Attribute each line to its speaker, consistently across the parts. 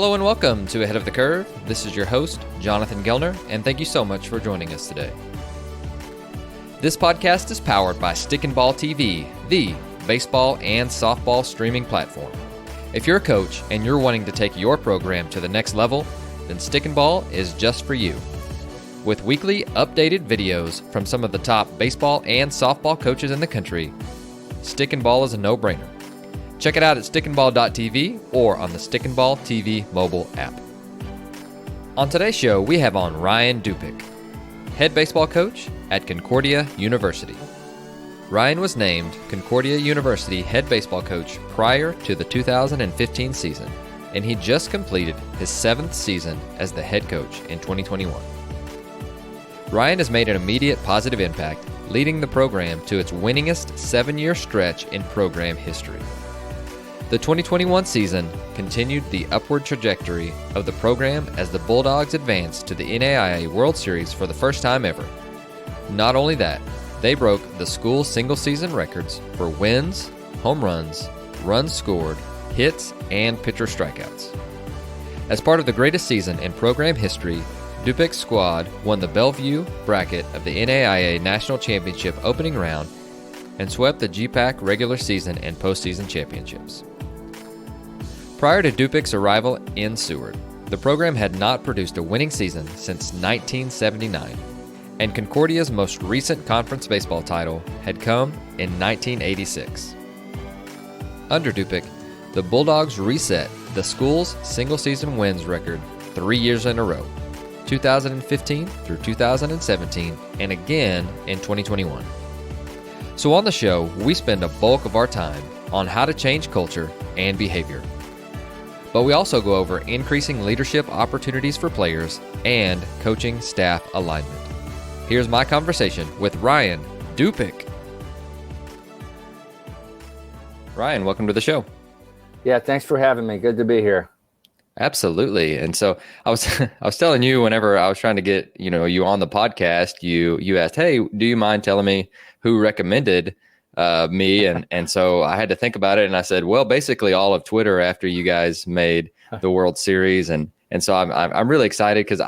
Speaker 1: Hello and welcome to Ahead of the Curve. This is your host, Jonathan Gellner, and thank you so much for joining us today. This podcast is powered by Stick and Ball TV, the baseball and softball streaming platform. If you're a coach and you're wanting to take your program to the next level, then Stick and Ball is just for you. With weekly updated videos from some of the top baseball and softball coaches in the country, Stick and Ball is a no-brainer. Check it out at stickandball.tv or on the Stick and Ball TV mobile app. On today's show, we have on Ryan Dupic, head baseball coach at Concordia University. Ryan was named Concordia University head baseball coach prior to the 2015 season, and he just completed his 7th season as the head coach in 2021. Ryan has made an immediate positive impact, leading the program to its winningest 7-year stretch in program history. The 2021 season continued the upward trajectory of the program as the Bulldogs advanced to the NAIA World Series for the first time ever. Not only that, they broke the school single-season records for wins, home runs, runs scored, hits, and pitcher strikeouts. As part of the greatest season in program history, Dupic's squad won the Bellevue Bracket of the NAIA National Championship opening round and swept the GPAC regular season and postseason championships. Prior to Dupic's arrival in Seward, the program had not produced a winning season since 1979, and Concordia's most recent conference baseball title had come in 1986. Under Dupic, the Bulldogs reset the school's single-season wins record 3 years in a row, 2015 through 2017, and again in 2021. So on the show, we spend a bulk of our time on how to change culture and behavior. But we also go over increasing leadership opportunities for players and coaching staff alignment. Here's my conversation with Ryan Dupic. Ryan, welcome to the show.
Speaker 2: Yeah, thanks for having me. Good to be here.
Speaker 1: Absolutely. And so I was telling you whenever I was trying to get, you on the podcast, you asked, "Hey, do you mind telling me who recommended me?" And so I had to think about it, and I said, well, basically all of Twitter after you guys made the World Series, and so I'm really excited because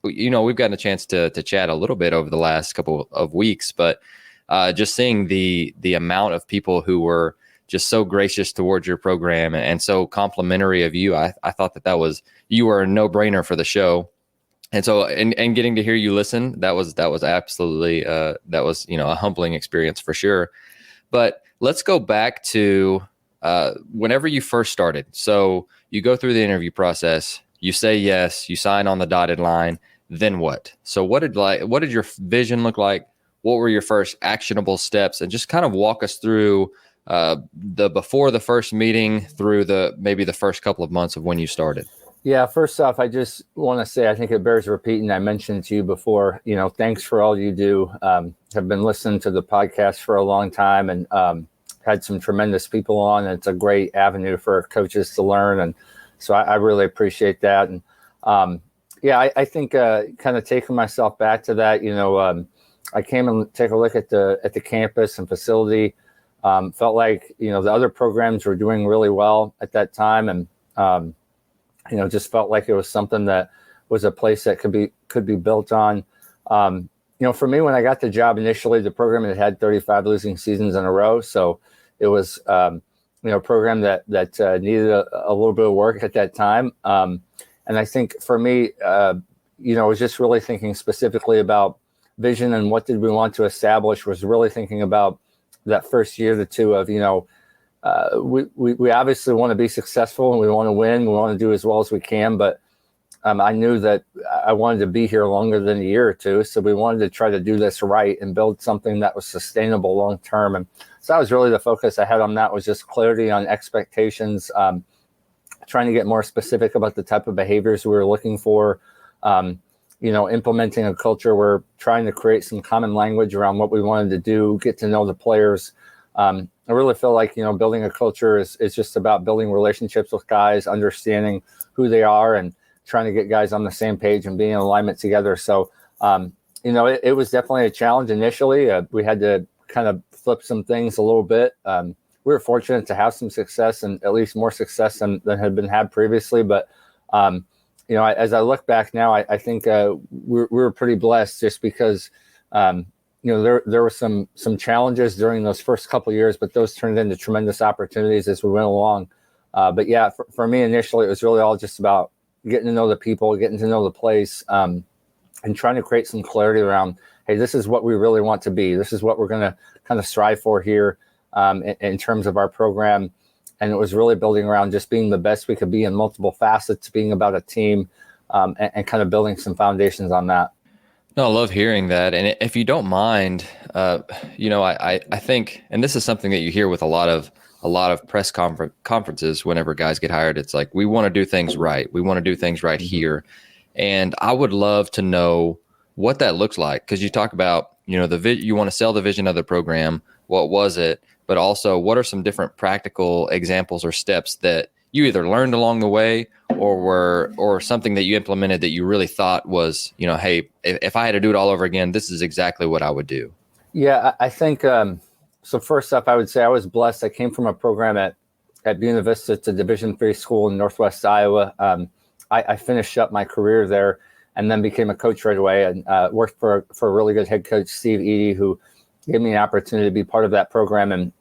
Speaker 1: we've gotten a chance to chat a little bit over the last couple of weeks, but just seeing the amount of people who were just so gracious towards your program and so complimentary of you, I thought you were a no-brainer for the show. And so, and getting to hear you listen, that was absolutely, a humbling experience for sure. But let's go back to whenever you first started. So you go through the interview process, you say yes, you sign on the dotted line, then what? So what did your vision look like? What were your first actionable steps? And just kind of walk us through before the first meeting through maybe the first couple of months of when you started.
Speaker 2: Yeah, first off, I just want to say I think it bears repeating. I mentioned to you before, thanks for all you do. Have been listening to the podcast for a long time and had some tremendous people on. And it's a great avenue for coaches to learn. And so I really appreciate that. And I think kind of taking myself back to that, I came and take a look at the campus and facility. Felt like, the other programs were doing really well at that time. And, just felt like it was something that was a place that could be built on. For me, when I got the job initially, the program had 35 losing seasons in a row. So it was, a program that needed a little bit of work at that time. And I think for me, I was just really thinking specifically about vision and what did we want to establish, was really thinking about that first year or two of, we obviously want to be successful and we want to win. We want to do as well as we can. But I knew that I wanted to be here longer than a year or two. So we wanted to try to do this right and build something that was sustainable long term. And so that was really the focus I had on that, was just clarity on expectations, trying to get more specific about the type of behaviors we were looking for, implementing a culture. We're trying to create some common language around what we wanted to do, get to know the players. I really feel like, building a culture is just about building relationships with guys, understanding who they are and trying to get guys on the same page and being in alignment together. So, it was definitely a challenge initially. We had to kind of flip some things a little bit. We were fortunate to have some success, and at least more success than had been had previously. But As I look back now, I think we were pretty blessed just because, there were some challenges during those first couple of years, but those turned into tremendous opportunities as we went along. But yeah, for me initially, it was really all just about getting to know the people, getting to know the place, and trying to create some clarity around, hey, this is what we really want to be. This is what we're going to kind of strive for here in terms of our program. And it was really building around just being the best we could be in multiple facets, being about a team, and kind of building some foundations on that.
Speaker 1: No, I love hearing that. And if you don't mind, I think, and this is something that you hear with a lot of press conferences whenever guys get hired. It's like, we want to do things right. We want to do things right here. And I would love to know what that looks like, because you talk about, you want to sell the vision of the program. What was it? But also, what are some different practical examples or steps that you either learned along the way or something that you implemented that you really thought was, hey, if I had to do it all over again, this is exactly what I would do?
Speaker 2: Yeah, I think so. First up, I would say I was blessed. I came from a program at Buena Vista. It's a Division III school in Northwest Iowa. I finished up my career there and then became a coach right away, and worked for a really good head coach, Steve Eady, who gave me an opportunity to be part of that program. And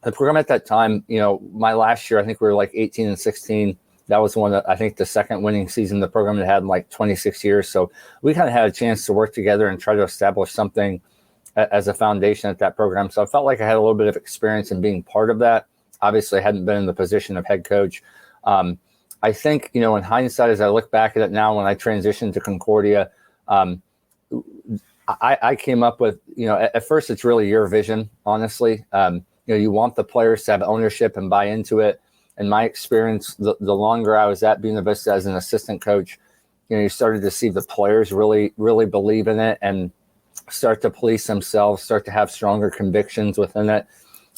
Speaker 2: the program at that time, my last year, I think we were like 18-16. That was I think the second winning season the program had in like 26 years. So we kind of had a chance to work together and try to establish something as a foundation at that program. So I felt like I had a little bit of experience in being part of that. Obviously, I hadn't been in the position of head coach. I think, in hindsight, as I look back at it now, when I transitioned to Concordia, I came up with, at first it's really your vision, honestly. You want the players to have ownership and buy into it. In my experience, the longer I was at Buena Vista as an assistant coach, you started to see the players really, really believe in it and start to police themselves, start to have stronger convictions within it.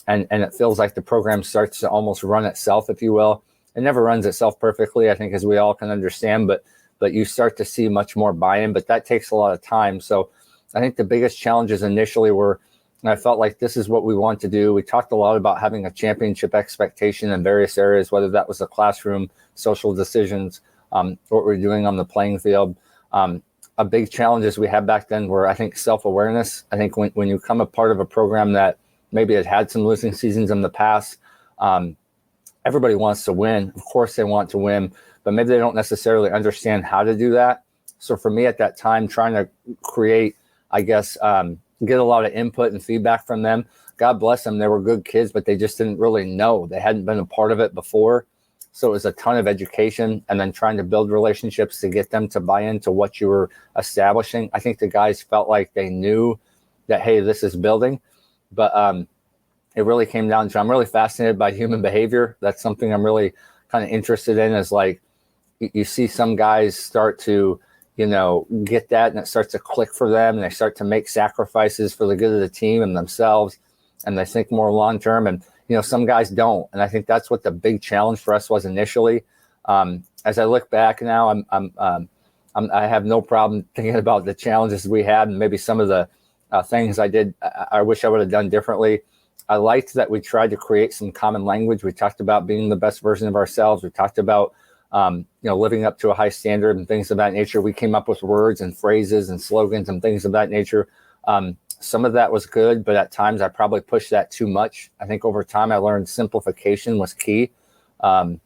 Speaker 2: And it feels like the program starts to almost run itself, if you will. It never runs itself perfectly, I think, as we all can understand, but you start to see much more buy-in, but that takes a lot of time. So I think the biggest challenges initially were, I felt like this is what we want to do. We talked a lot about having a championship expectation in various areas, whether that was the classroom, social decisions, what we're doing on the playing field. A big challenges we had back then were, I think, self-awareness. I think when you become a part of a program that maybe had some losing seasons in the past, everybody wants to win. Of course they want to win, but maybe they don't necessarily understand how to do that. So for me at that time, trying to create, I guess, get a lot of input and feedback from them. God bless them. They were good kids, but they just didn't really know. They hadn't been a part of it before. So it was a ton of education and then trying to build relationships to get them to buy into what you were establishing. I think the guys felt like they knew that, hey, this is building. But it really came down to, I'm really fascinated by human behavior. That's something I'm really kind of interested in, is like you see some guys start to, get that and it starts to click for them and they start to make sacrifices for the good of the team and themselves. And they think more long-term, and, some guys don't. And I think that's what the big challenge for us was initially. As I look back now, I have no problem thinking about the challenges we had and maybe some of the things I wish I would have done differently. I liked that we tried to create some common language. We talked about being the best version of ourselves. We talked about, living up to a high standard and things of that nature. We came up with words and phrases and slogans and things of that nature. Some of that was good, but at times I probably pushed that too much. I think over time I learned simplification was key. And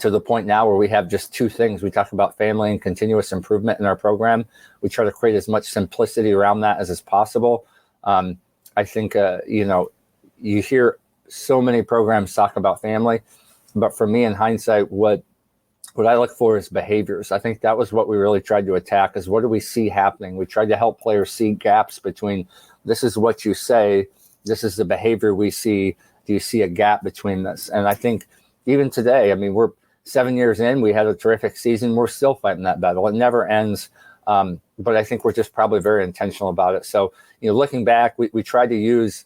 Speaker 2: to the point now where we have just two things. We talk about family and continuous improvement in our program. We try to create as much simplicity around that as is possible. I think, you hear so many programs talk about family, but for me in hindsight, what I look for is behaviors. I think that was what we really tried to attack, is what do we see happening? We tried to help players see gaps between, this is what you say, this is the behavior we see. Do you see a gap between this? And I think even today, we're 7 years in, we had a terrific season. We're still fighting that battle. It never ends. But I think we're just probably very intentional about it. So, looking back, we tried to use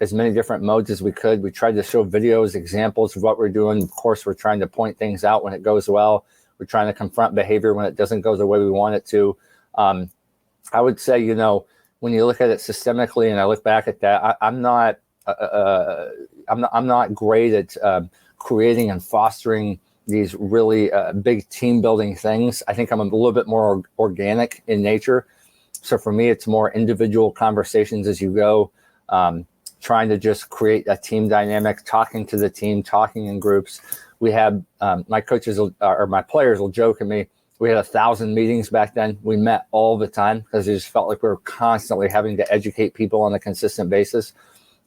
Speaker 2: as many different modes as we could. We tried to show videos, examples of what we're doing. Of course, we're trying to point things out when it goes well. We're trying to confront behavior when it doesn't go the way we want it to. I would say, when you look at it systemically, and I look back at that, I'm not great at creating and fostering these really big team building things. I think I'm a little bit more organic in nature. So for me, it's more individual conversations as you go, trying to just create a team dynamic, talking to the team, talking in groups. We have my coaches or my players will joke at me. We had 1,000 meetings back then. We met all the time because it just felt like we were constantly having to educate people on a consistent basis.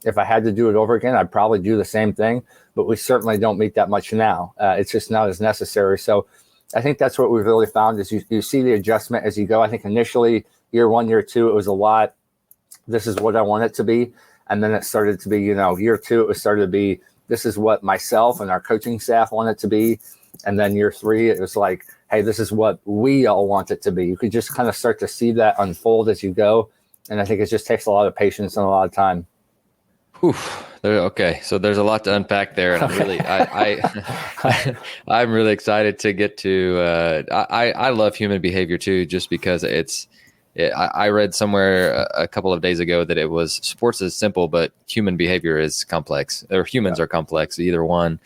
Speaker 2: If I had to do it over again, I'd probably do the same thing, but we certainly don't meet that much now. It's just not as necessary. So I think that's what we've really found is you see the adjustment as you go. I think initially year 1, year 2, it was a lot. This is what I want it to be. And then it started to be, year 2, it started to be, this is what myself and our coaching staff want it to be. And then year 3, it was like, hey, this is what we all want it to be. You could just kind of start to see that unfold as you go. And I think it just takes a lot of patience and a lot of time.
Speaker 1: Whew. Okay, so there's a lot to unpack there, and I'm really, I'm really excited to get to. I love human behavior too, just because I read somewhere a couple of days ago that it was sports is simple, but human behavior is complex, or humans are complex, either one.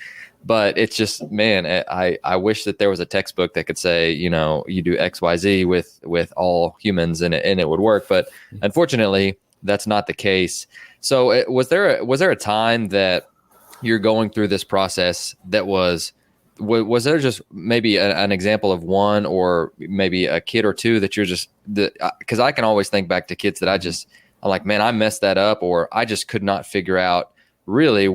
Speaker 1: But it's just, man, I wish that there was a textbook that could say, you do X, Y, Z with all humans, and it would work. But unfortunately, that's not the case. So was there a time that you're going through this process that was there just maybe an example of one, or maybe a kid or two that you're just, because I can always think back to kids that I'm like, man, I messed that up, or I just could not figure out really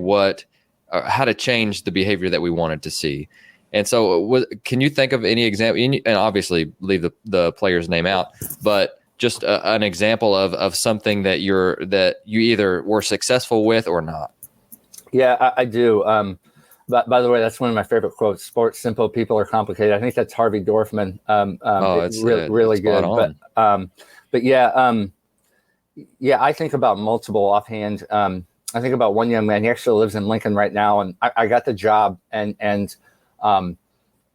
Speaker 1: how to change the behavior that we wanted to see. And so can you think of any example, and obviously leave the player's name out, but just an example of something that you either were successful with or not? Yeah,
Speaker 2: I do. But by the way, that's one of my favorite quotes. Sports simple, people are complicated. I think that's Harvey Dorfman.
Speaker 1: It's
Speaker 2: really good. But yeah, I think about multiple offhand. I think about one young man. He actually lives in Lincoln right now, and I got the job, and I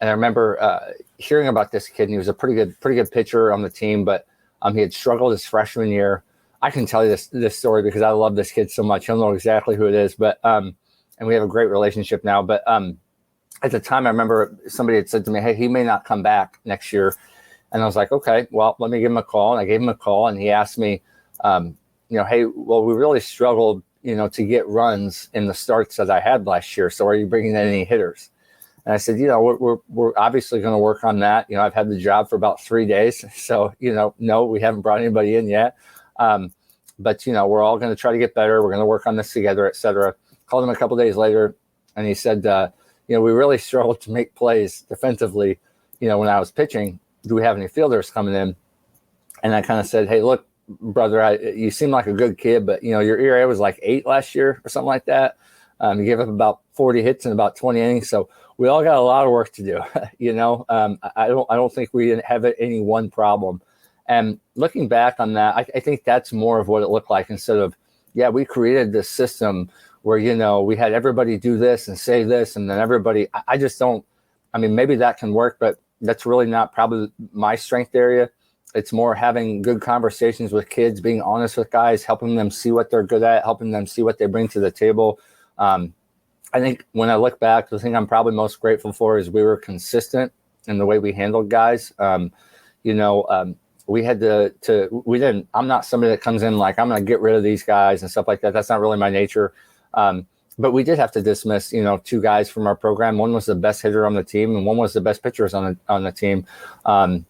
Speaker 2: remember hearing about this kid, and he was a pretty good pitcher on the team, but he had struggled his freshman year. I can tell you this story because I love this kid so much. He'll know exactly who it is, but and we have a great relationship now. But at the time, I remember somebody had said to me, "Hey, he may not come back next year," and I was like, "Okay, well, let me give him a call." And I gave him a call, and he asked me, "Hey, well, we really struggled, to get runs in the starts that I had last year. So are you bringing in any hitters?" And I said, we're obviously going to work on that. I've had the job for about 3 days. So, no, we haven't brought anybody in yet. But, we're all going to try to get better. We're going to work on this together, et cetera. Called him a couple of days later, and he said, we really struggled to make plays defensively, when I was pitching. Do we have any fielders coming in? And I kind of said, hey, look, brother, you seem like a good kid, but, your ERA was like 8 last year or something like that. You gave up about 40 hits in about 20 innings. So we all got a lot of work to do. I don't think we have any one problem. And looking back on that, I think that's more of what it looked like, instead of, we created this system where, we had everybody do this and say this, and then everybody, I just don't, maybe that can work, but that's really not probably my strength area. It's more having good conversations with kids, being honest with guys, helping them see what they're good at, helping them see what they bring to the table. I think when I look back, the thing I'm probably most grateful for is we were consistent in the way we handled guys. We had I'm not somebody that comes in like, I'm going to get rid of these guys and stuff like that. That's not really my nature. But we did have to dismiss, 2 guys from our program. One was the best hitter on the team, and one was the best pitchers on the team. And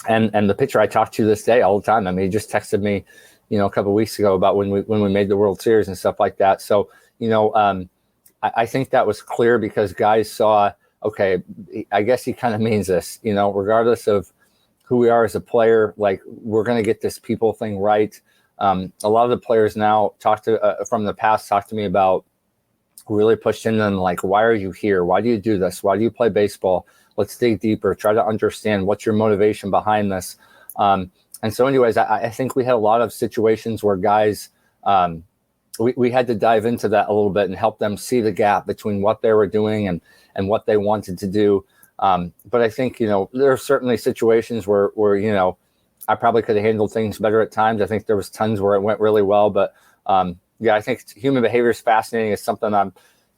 Speaker 2: the pitcher I talk to this day all the time. He just texted me, a couple of weeks ago about when we made the World Series and stuff like that. So, I think that was clear because guys saw, okay, I guess he kind of means this, regardless of who we are as a player, like, we're going to get this people thing right. A lot of the players now from the past talk to me about really pushed in them, like, why are you here? Why do you do this? Why do you play baseball? Let's dig deeper, try to understand what's your motivation behind this. And so anyways, I think we had a lot of situations where guys, we had to dive into that a little bit and help them see the gap between what they were doing and what they wanted to do. But I think, there are certainly situations where I probably could have handled things better at times. I think there was tons where it went really well, but I think human behavior is fascinating. It's something I'm,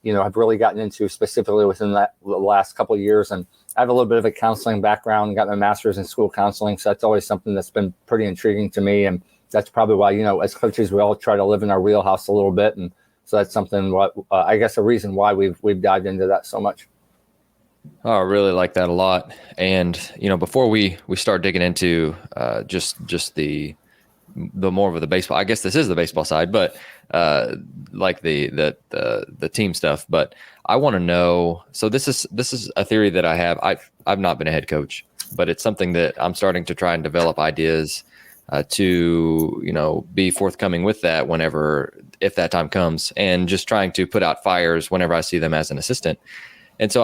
Speaker 2: have really gotten into specifically within the last couple of years. And I have a little bit of a counseling background, got my master's in school counseling. So that's always something that's been pretty intriguing to me. And that's probably why, as coaches, we all try to live in our wheelhouse a little bit. And so that's something I guess a reason why we've dived into that so much.
Speaker 1: Oh, I really like that a lot. And, before we start digging into just the more of the baseball, I guess this is the baseball side, but like the team stuff. But I want to know, so this is a theory that I have. I've not been a head coach, but it's something that I'm starting to try and develop ideas to, be forthcoming with that if that time comes, and just trying to put out fires whenever I see them as an assistant. And so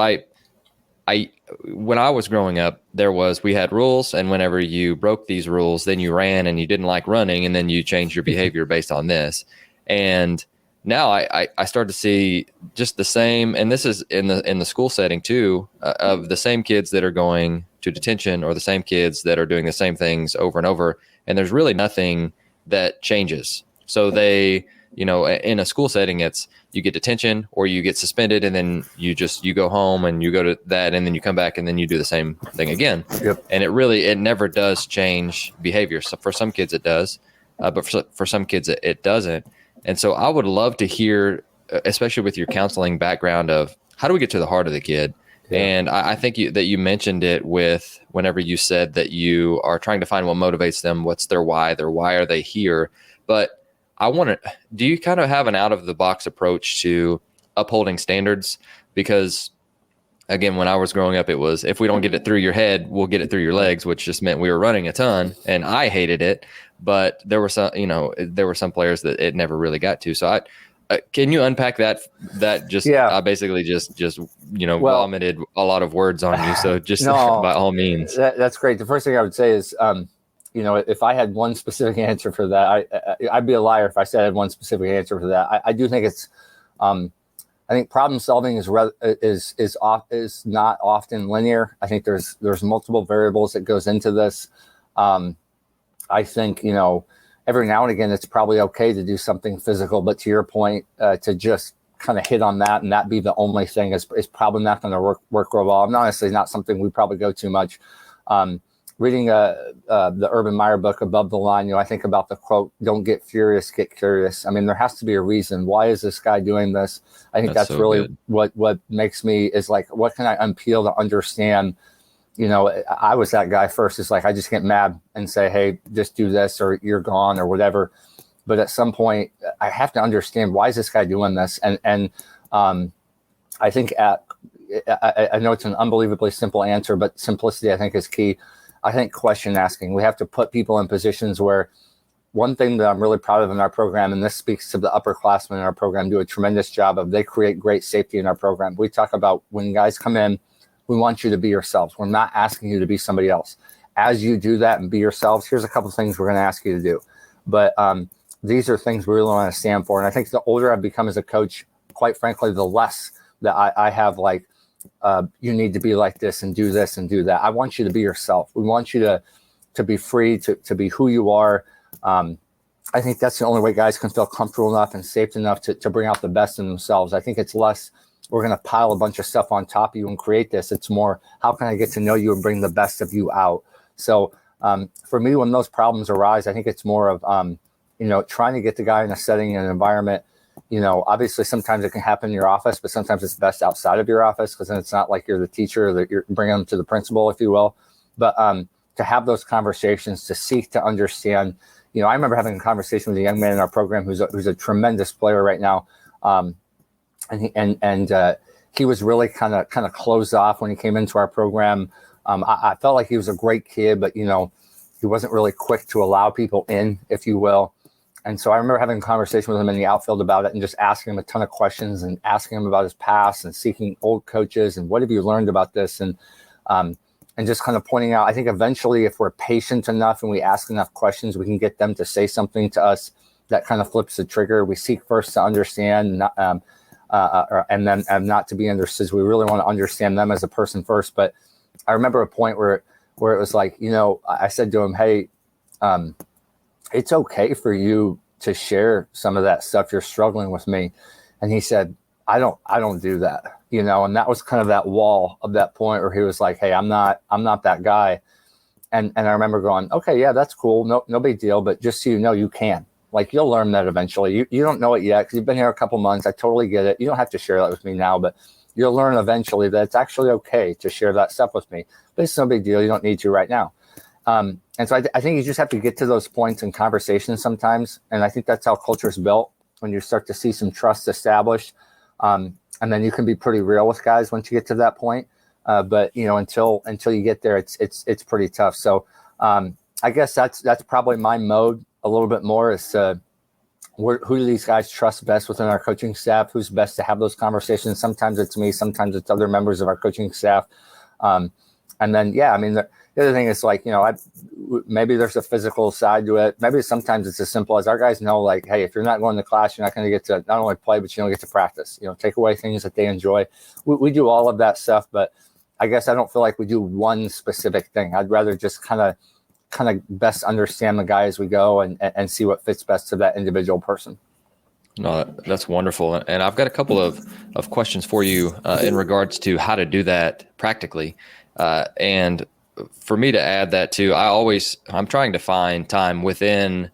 Speaker 1: when I was growing up, we had rules, and whenever you broke these rules, then you ran and you didn't like running, and then you changed your behavior based on this. And now I start to see just the same, and this is in the school setting too, of the same kids that are going to detention, or the same kids that are doing the same things over and over, and there's really nothing that changes. So they, in a school setting, it's you get detention or you get suspended, and then you go home and you go to that, and then you come back and then you do the same thing again.
Speaker 2: Yep.
Speaker 1: And it never does change behavior. So for some kids it does, but for some kids it doesn't. And so I would love to hear, especially with your counseling background, of how do we get to the heart of the kid? Yeah. And I think that you mentioned it with whenever you said that you are trying to find what motivates them, what's their why are they here? But do you kind of have an out of the box approach to upholding standards? Because again, when I was growing up, it was, if we don't get it through your head, we'll get it through your legs, which just meant we were running a ton, and I hated it. But there were some players that it never really got to. So can you unpack that? I basically just vomited a lot of words on you. So just by all means.
Speaker 2: That's great. The first thing I would say is, if I had one specific answer for that, I'd be a liar if I said I had one specific answer for that. I do think it's, I think problem solving is not often linear. I think there's multiple variables that goes into this. I think, every now and again, it's probably okay to do something physical, but to your point, to just kind of hit on that and that be the only thing is probably not going to work real well. And honestly, not something we probably go too much. Reading the Urban Meyer book, Above the Line, I think about the quote, "Don't get furious, get curious." I mean, there has to be a reason. Why is this guy doing this? I think that's so really good. What makes me is like, what can I unpeel to understand? I was that guy first. It's like, I just get mad and say, hey, just do this or you're gone or whatever. But at some point, I have to understand, why is this guy doing this? And I think I know it's an unbelievably simple answer, but simplicity, I think, is key. I think question asking. We have to put people in positions where, one thing that I'm really proud of in our program, and this speaks to the upperclassmen in our program, do a tremendous job of, they create great safety in our program. We talk about, when guys come in, we want you to be yourselves. We're not asking you to be somebody else. As you do that and be yourselves, here's a couple of things we're going to ask you to do. But these are things we really want to stand for. And I think the older I've become as a coach, quite frankly, the less that I have like, you need to be like this and do this and do that. I want you to be yourself. We want you to be free, to be who you are. I think that's the only way guys can feel comfortable enough and safe enough to bring out the best in themselves. I think it's less, we're going to pile a bunch of stuff on top of you and create this. It's more, how can I get to know you and bring the best of you out? So for me, when those problems arise, I think it's more of, trying to get the guy in a setting and an environment. Obviously sometimes it can happen in your office, but sometimes it's best outside of your office, because then it's not like you're the teacher, that you're bringing them to the principal, if you will. But to have those conversations, to seek to understand. I remember having a conversation with a young man in our program who's a tremendous player right now. And he was really kind of closed off when he came into our program. I felt like he was a great kid, but he wasn't really quick to allow people in, if you will. And so I remember having a conversation with him in the outfield about it, and just asking him a ton of questions and asking him about his past and seeking old coaches and what have you learned about this, and just kind of pointing out, I think eventually if we're patient enough and we ask enough questions, we can get them to say something to us that kind of flips the trigger. We seek first to understand, and then not to be understood. We really want to understand them as a person first. But I remember a point where it was like, I said to him, hey, it's okay for you to share some of that stuff you're struggling with me. And he said, I don't do that, and that was kind of that wall of that point where he was like, hey, I'm not that guy. And I remember going, okay, yeah, that's cool. No big deal. But just so you know, you can. Like, you'll learn that eventually. You don't know it yet because you've been here a couple months. I totally get it. You don't have to share that with me now, but you'll learn eventually that it's actually okay to share that stuff with me. But it's no big deal. You don't need to right now. And so I think you just have to get to those points in conversations sometimes. And I think that's how culture is built, when you start to see some trust established. And then you can be pretty real with guys once you get to that point. But until you get there, it's pretty tough. So I guess that's probably my mode a little bit more, is who do these guys trust best within our coaching staff? Who's best to have those conversations? Sometimes it's me, sometimes it's other members of our coaching staff. And then, yeah, I mean, the other thing is, like, maybe there's a physical side to it. Maybe sometimes it's as simple as our guys know, like, hey, if you're not going to class, you're not going to get to not only play, but you don't get to practice. Take away things that they enjoy. We do all of that stuff, but I guess I don't feel like we do one specific thing. I'd rather just kind of best understand the guy as we go and see what fits best to that individual person.
Speaker 1: No, that's wonderful. And I've got a couple of questions for you in regards to how to do that practically. And for me to add that too, I'm trying to find time within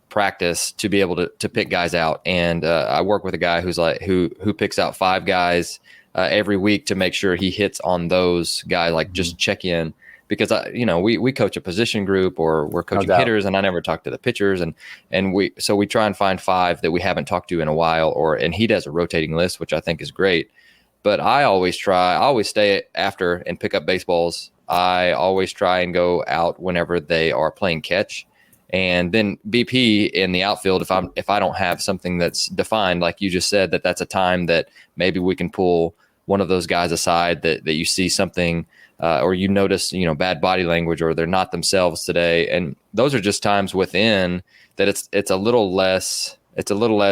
Speaker 1: practice to be able to pick guys out. And I work with a guy who picks out 5 guys every week to make sure he hits on those guys, like just check in. Because we coach a position group, or we're coaching hitters, and I never talk to the pitchers, and we try and find 5 that we haven't talked to in a while, and he does a rotating list, which I think is great. But I always stay after and pick up baseballs. I always try and go out whenever they are playing catch, and then BP in the outfield if I don't have something that's defined, like you just said, that's a time that maybe we can pull one of those guys aside that you see something. Or you notice, bad body language, or they're not themselves today. And those are just times within that it's a little less,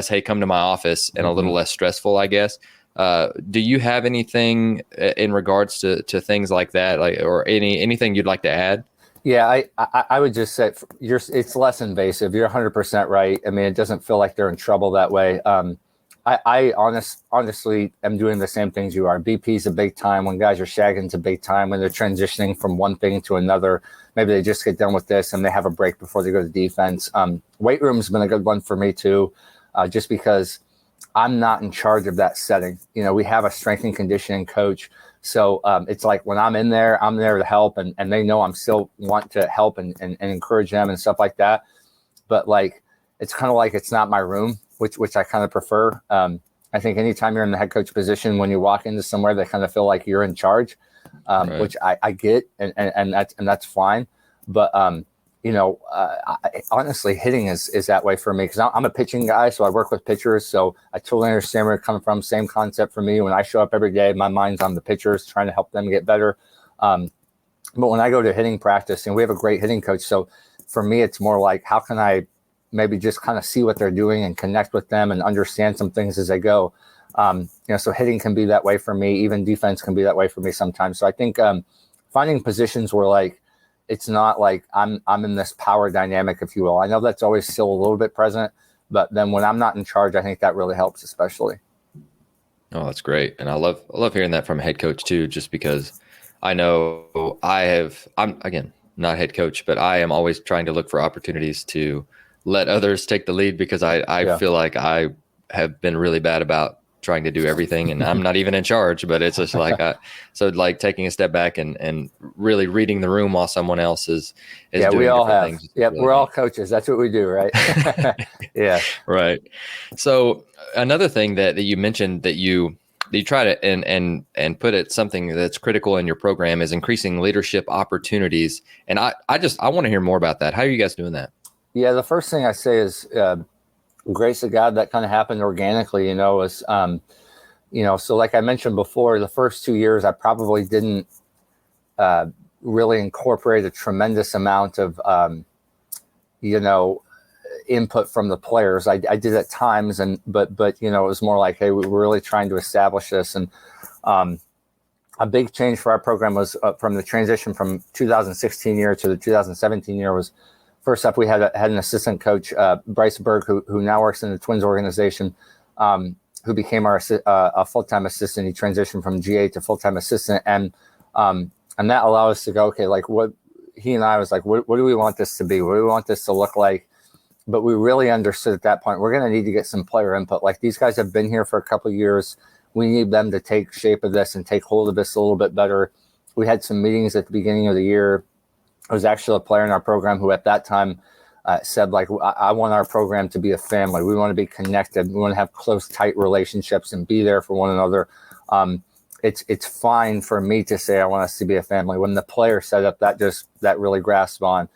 Speaker 1: hey, come to my office, and a little less stressful, I guess. Do you have anything in regards to things like that, or anything you'd like to add?
Speaker 2: Yeah, I would just say it's less invasive. You're 100% right. I mean, it doesn't feel like they're in trouble that way. I honestly am doing the same things you are. BP's a big time. When guys are shagging, it's a big time. When they're transitioning from one thing to another, maybe they just get done with this and they have a break before they go to defense. Weight room's been a good one for me too, just because I'm not in charge of that setting. We have a strength and conditioning coach. So it's like when I'm in there, I'm there to help, and they know I'm still want to help and encourage them and stuff like that. But like, it's kind of like it's not my room, which I kind of prefer. I think anytime you're in the head coach position, when you walk into somewhere, they kind of feel like you're in charge, right. Which I get, and that's fine. But honestly, hitting is that way for me, because I'm a pitching guy, so I work with pitchers. So I totally understand where you're coming from. Same concept for me. When I show up every day, my mind's on the pitchers, trying to help them get better. But when I go to hitting practice, and we have a great hitting coach, so for me, it's more like, how can I maybe just kind of see what they're doing and connect with them and understand some things as they go. So hitting can be that way for me. Even defense can be that way for me sometimes. So I think finding positions where, like, it's not like I'm in this power dynamic, if you will. I know that's always still a little bit present, but then when I'm not in charge, I think that really helps, especially.
Speaker 1: Oh, that's great. And I love hearing that from a head coach too, just because I know I'm again, not head coach, but I am always trying to look for opportunities to let others take the lead, because I feel like I have been really bad about trying to do everything, and I'm not even in charge, but it's just like, taking a step back and really reading the room while someone else is doing
Speaker 2: we all have.
Speaker 1: things.
Speaker 2: Yep. Really, we're all coaches. That's what we do. Right. Yeah.
Speaker 1: Right. So another thing that you mentioned that you try to, and put it something that's critical in your program, is increasing leadership opportunities. And I want to hear more about that. How are you guys doing that?
Speaker 2: Yeah, the first thing I say is grace of God. That kind of happened organically, so like I mentioned before, the first 2 years, I probably didn't really incorporate a tremendous amount of, input from the players. I did at times, but it was more like, hey, we were really trying to establish this. And a big change for our program was from the transition from 2016 year to the 2017 year was, first up, we had an assistant coach, Bryce Berg, who now works in the Twins organization. who became our a full-time assistant. He transitioned from GA to full-time assistant, and that allowed us to go, okay, like what he and I was like, what do we want this to be? What do we want this to look like? But we really understood at that point, we're going to need to get some player input. Like, these guys have been here for a couple of years. We need them to take shape of this and take hold of this a little bit better. We had some meetings at the beginning of the year. There was actually a player in our program who at that time said, like, I want our program to be a family. We want to be connected. We want to have close, tight relationships and be there for one another. It's fine for me to say I want us to be a family. When the player said it, that really grasped on.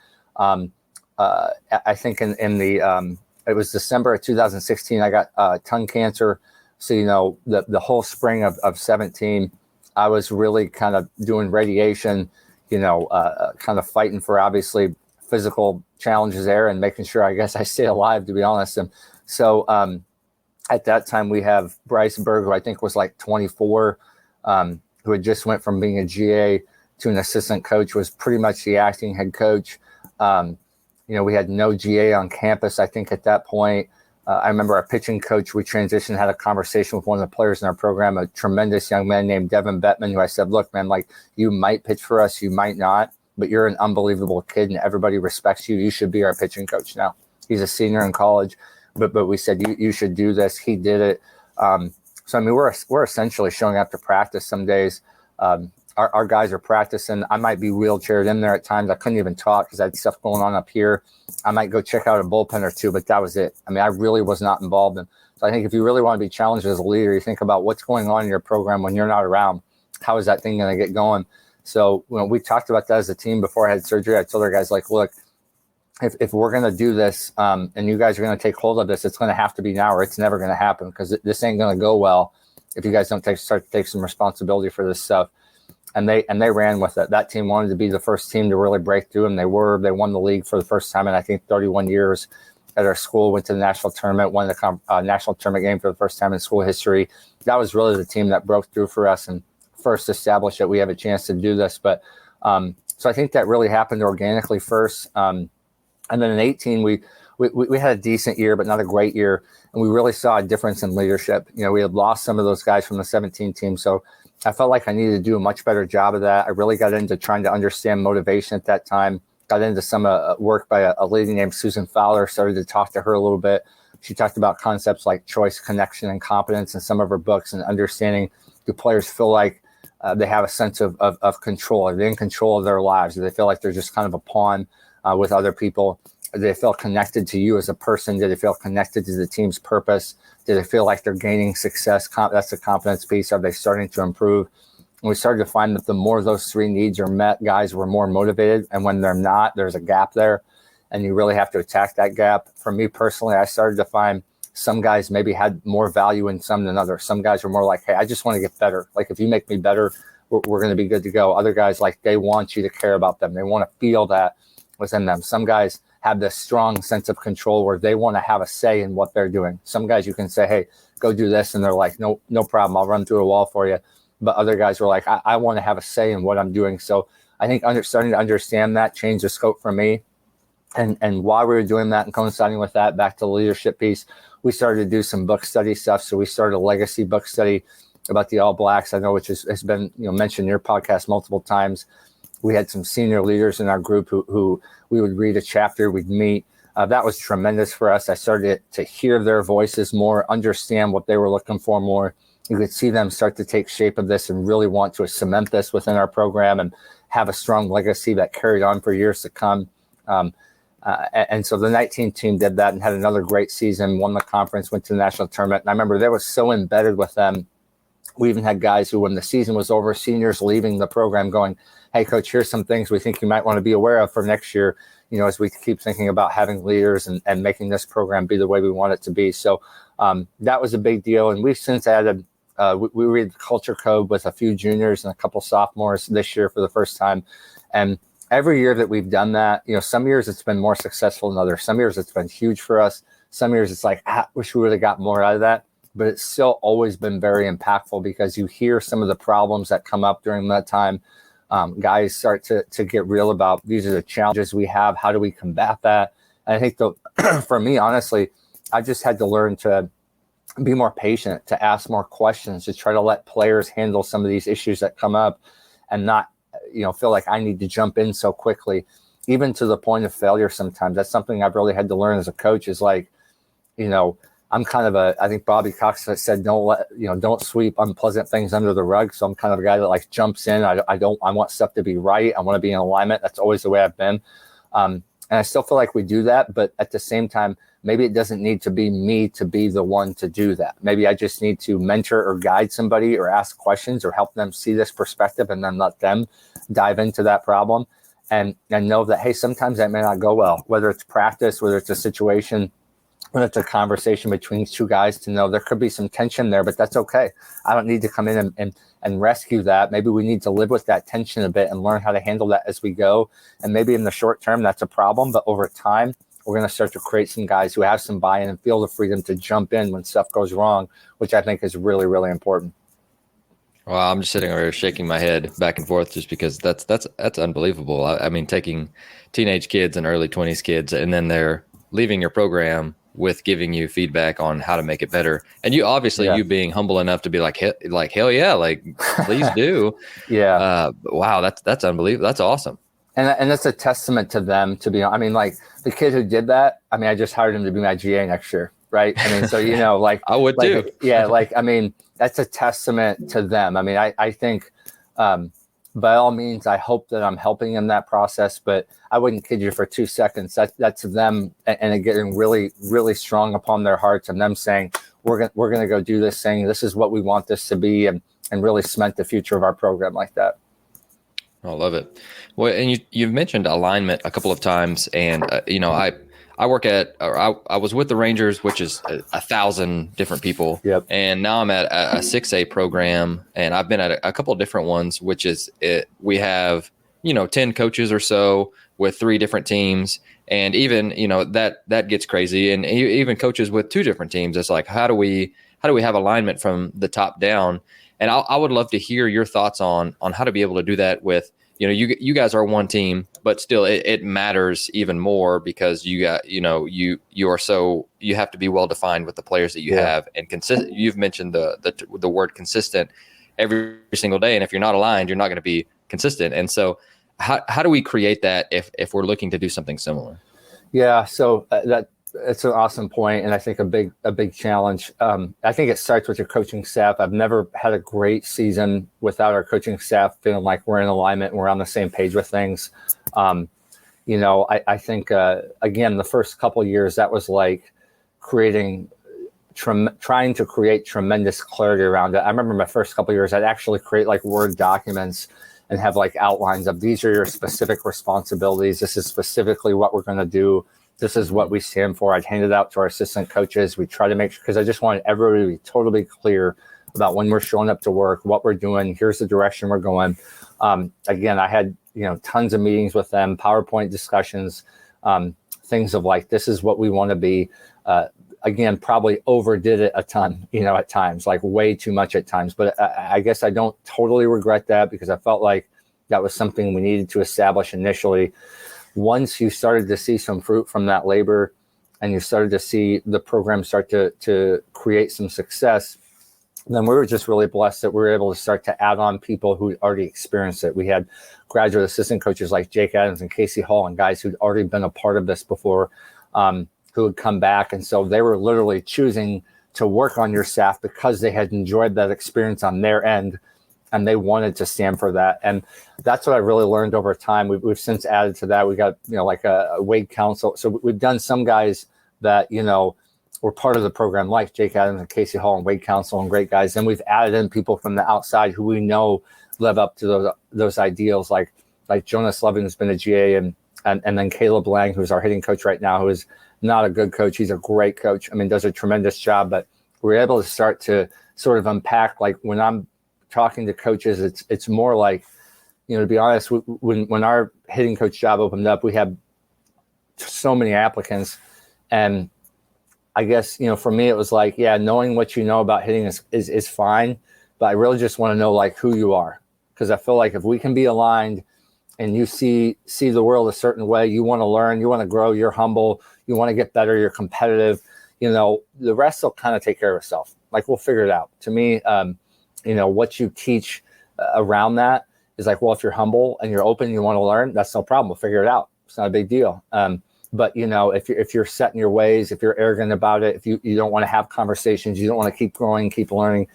Speaker 2: I think in the it was December of 2016, I got tongue cancer. So, the whole spring of 17, I was really kind of doing radiation, kind of fighting for obviously physical challenges there and making sure, I guess, I stay alive, to be honest. And so at that time, we have Bryce Berg, who I think was like 24, who had just went from being a GA to an assistant coach, was pretty much the acting head coach. We had no GA on campus, I think, at that point. I remember our pitching coach, we transitioned, had a conversation with one of the players in our program, a tremendous young man named Devin Bettman, who I said, look, man, like, you might pitch for us, you might not, but you're an unbelievable kid and everybody respects you. You should be our pitching coach now. He's a senior in college, but we said, you should do this. He did it. So, I mean, we're essentially showing up to practice some days. Our guys are practicing. I might be wheelchaired in there at times. I couldn't even talk because I had stuff going on up here. I might go check out a bullpen or two, but that was it. I mean, I really was not involved in. So I think if you really want to be challenged as a leader, you think about what's going on in your program when you're not around. How is that thing going to get going? So we talked about that as a team before I had surgery. I told our guys, like, look, if we're going to do this and you guys are going to take hold of this, it's going to have to be now or it's never going to happen, because this ain't going to go well if you guys don't start to take some responsibility for this stuff. And they ran with it. That team wanted to be the first team to really break through, and they were. They won the league for the first time in, I think, 31 years at our school, went to the national tournament, won the national tournament game for the first time in school history. That was really the team that broke through for us and first established that we have a chance to do this. But so I think that really happened organically first. And then in 18, we had a decent year, but not a great year. And we really saw a difference in leadership. We had lost some of those guys from the 17 team. So I felt like I needed to do a much better job of that. I really got into trying to understand motivation at that time. Got into some work by a lady named Susan Fowler, started to talk to her a little bit. She talked about concepts like choice, connection, and competence in some of her books, and understanding, do players feel like they have a sense of control? Are they in control of their lives? Do they feel like they're just kind of a pawn with other people? Do they feel connected to you as a person? Do they feel connected to the team's purpose? Do they feel like they're gaining success? That's the confidence piece. Are they starting to improve? And we started to find that the more those three needs are met, guys were more motivated. And when they're not, there's a gap there. And you really have to attack that gap. For me personally, I started to find some guys maybe had more value in some than others. Some guys were more like, hey, I just want to get better. Like, if you make me better, we're going to be good to go. Other guys, like, they want you to care about them. They want to feel that within them. Some guys have this strong sense of control where they want to have a say in what they're doing. Some guys you can say, hey, go do this. And they're like, no problem. I'll run through a wall for you. But other guys were like, I want to have a say in what I'm doing. So I think starting to understand that changed the scope for me. And while we were doing that and coinciding with that, back to the leadership piece, we started to do some book study stuff. So we started a legacy book study about the All Blacks, I know, which has been mentioned in your podcast multiple times. We had some senior leaders in our group who we would read a chapter, we'd meet. That was tremendous for us. I started to hear their voices more, understand what they were looking for more. You could see them start to take shape of this and really want to cement this within our program and have a strong legacy that carried on for years to come. And so the 19 team did that and had another great season, won the conference, went to the national tournament. And I remember they were so embedded with them. We even had guys who, when the season was over, seniors leaving the program going, hey, coach, here's some things we think you might want to be aware of for next year, as we keep thinking about having leaders and making this program be the way we want it to be. So that was a big deal. And we've since added, we read the culture code with a few juniors and a couple sophomores this year for the first time. And every year that we've done that, some years it's been more successful than others. Some years it's been huge for us. Some years it's like, I wish we would have got more out of that. But it's still always been very impactful because you hear some of the problems that come up during that time. Guys start to get real about, these are the challenges we have. How do we combat that? And I think for me, honestly, I just had to learn to be more patient, to ask more questions, to try to let players handle some of these issues that come up, and not, feel like I need to jump in so quickly, even to the point of failure sometimes. That's something I've really had to learn as a coach, is like, I'm kind of I think Bobby Cox said, don't sweep unpleasant things under the rug. So I'm kind of a guy that like jumps in. I want stuff to be right. I want to be in alignment. That's always the way I've been. And I still feel like we do that, but at the same time, maybe it doesn't need to be me to be the one to do that. Maybe I just need to mentor or guide somebody, or ask questions, or help them see this perspective, and then let them dive into that problem, and know that, hey, sometimes that may not go well, whether it's practice, whether it's a situation, when it's a conversation between two guys, to know there could be some tension there, but that's okay. I don't need to come in and rescue that. Maybe we need to live with that tension a bit and learn how to handle that as we go. And maybe in the short term, that's a problem, but over time, we're going to start to create some guys who have some buy-in and feel the freedom to jump in when stuff goes wrong, which I think is really, really important.
Speaker 1: Well, I'm just sitting over here shaking my head back and forth, just because that's unbelievable. I mean, taking teenage kids and early 20s kids, and then they're leaving your program with giving you feedback on how to make it better. And you obviously, you being humble enough to be like hell yeah, like please do.
Speaker 2: Yeah.
Speaker 1: Wow. That's unbelievable. That's awesome.
Speaker 2: And that's a testament to them, to be, I mean, like the kid who did that, I mean, I just hired him to be my GA next year. Right. I mean, so, like
Speaker 1: I would too.
Speaker 2: Yeah. Like, I mean, that's a testament to them. I mean, I think, by all means, I hope that I'm helping in that process, but I wouldn't kid you for 2 seconds. That's them, and it getting really, really strong upon their hearts, and them saying, we're going to go do this thing. This is what we want this to be, and really cement the future of our program like that.
Speaker 1: I love it. Well, and you've mentioned alignment a couple of times, and I work at, or I was with the Rangers, which is 1,000 different people.
Speaker 2: Yep.
Speaker 1: And now I'm at a 6A program, and I've been at a couple of different ones, which is we have, 10 coaches or so with 3 different teams. And even, that gets crazy. And even coaches with 2 different teams. It's like, how do we have alignment from the top down? And I would love to hear your thoughts on how to be able to do that with, you guys are one team, but still it matters even more, because you have to be well defined with the players that you have, and consistent. You've mentioned the word consistent every single day. And if you're not aligned, you're not going to be consistent. And so how do we create that if we're looking to do something similar?
Speaker 2: Yeah. So it's an awesome point, and I think a big challenge. I think it starts with your coaching staff. I've never had a great season without our coaching staff feeling like we're in alignment and we're on the same page with things. I think again, the first couple of years, that was like trying to create tremendous clarity around it. I remember my first couple of years, I'd actually create like Word documents and have like outlines of, these are your specific responsibilities. This is specifically what we're going to do. This is what we stand for. I'd hand it out to our assistant coaches. We try to make sure, because I just wanted everybody to be totally clear about when we're showing up to work, what we're doing. Here's the direction we're going. Again, I had, tons of meetings with them, PowerPoint discussions, things of like, this is what we want to be. Again, probably overdid it a ton, at times, like way too much at times. But I guess I don't totally regret that, because I felt like that was something we needed to establish initially. Once you started to see some fruit from that labor, and you started to see the program start to create some success, then we were just really blessed that we were able to start to add on people who already experienced it. We had graduate assistant coaches like Jake Adams and Casey Hall, and guys who'd already been a part of this before, who would come back. And so they were literally choosing to work on your staff because they had enjoyed that experience on their end, and they wanted to stand for that. And that's what I really learned over time. We've since added to that. We got, like a Wade Council. So we've done some guys that, were part of the program, like Jake Adams and Casey Hall and Wade Council, and great guys. Then we've added in people from the outside who we know live up to those ideals, like Jonas Levin, who's been a GA, and then Caleb Lang, who's our hitting coach right now, who is not a good coach. He's a great coach. I mean, does a tremendous job. But we're able to start to sort of unpack, like when I'm talking to coaches, it's more like, to be honest, when our hitting coach job opened up, we had so many applicants. And I guess, for me, it was like, yeah, knowing what you know about hitting is fine. But I really just want to know like who you are. Because I feel like if we can be aligned and you see the world a certain way, you want to learn, you want to grow, you're humble, you want to get better, you're competitive, the rest will kind of take care of itself. Like, we'll figure it out. To me, what you teach around that is like, well, if you're humble and you're open and you want to learn, that's no problem. We'll figure it out. It's not a big deal. But if you're set in your ways, if you're arrogant about it, if you don't want to have conversations, you don't want to keep growing, keep learning.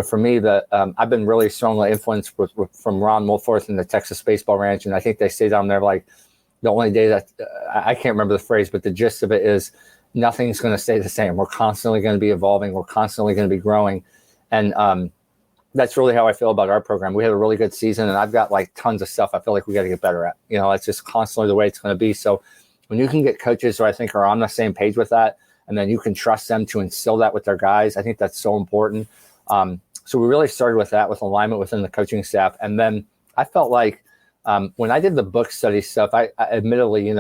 Speaker 2: For me, I've been really strongly influenced from Ron Mulforth and the Texas Baseball Ranch, and I think they say down there, like, the only day that I can't remember the phrase, but the gist of it is nothing's going to stay the same. We're constantly going to be evolving. We're constantly going to be growing, and that's really how I feel about our program. We had a really good season, and I've got like tons of stuff I feel like we got to get better at. It's just constantly the way it's going to be. So when you can get coaches who I think are on the same page with that, and then you can trust them to instill that with their guys, I think that's so important. So we really started with that, with alignment within the coaching staff. And then I felt like when I did the book study stuff, I admittedly,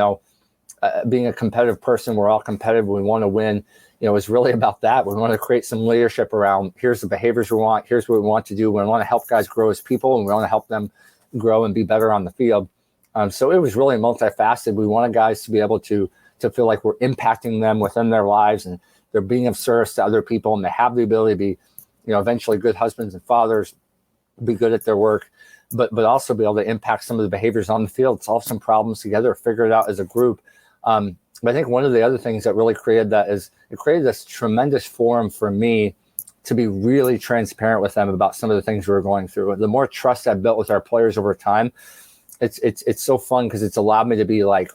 Speaker 2: being a competitive person, we're all competitive. We want to win. It's really about that. We want to create some leadership around, here's the behaviors we want. Here's what we want to do. We want to help guys grow as people, and we want to help them grow and be better on the field. So it was really multifaceted. We wanted guys to be able to feel like we're impacting them within their lives, and they're being of service to other people, and they have the ability to be, eventually good husbands and fathers, be good at their work, but also be able to impact some of the behaviors on the field, solve some problems together, figure it out as a group. But I think one of the other things that really created that is it created this tremendous forum for me to be really transparent with them about some of the things we were going through. The more trust I built with our players over time, it's so fun because it's allowed me to be like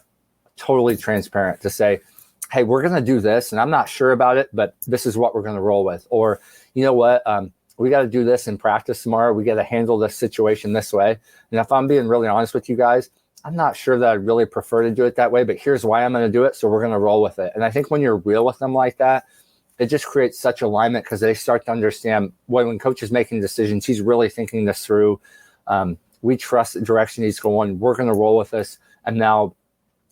Speaker 2: totally transparent, to say, hey, we're going to do this, and I'm not sure about it, but this is what we're going to roll with. Or, you know what, we got to do this in practice tomorrow. We got to handle this situation this way. And if I'm being really honest with you guys, I'm not sure that I'd really prefer to do it that way, but here's why I'm going to do it. So we're going to roll with it. And I think when you're real with them like that, it just creates such alignment, because they start to understand when coach is making decisions, he's really thinking this through. We trust the direction he's going. We're going to roll with this. And now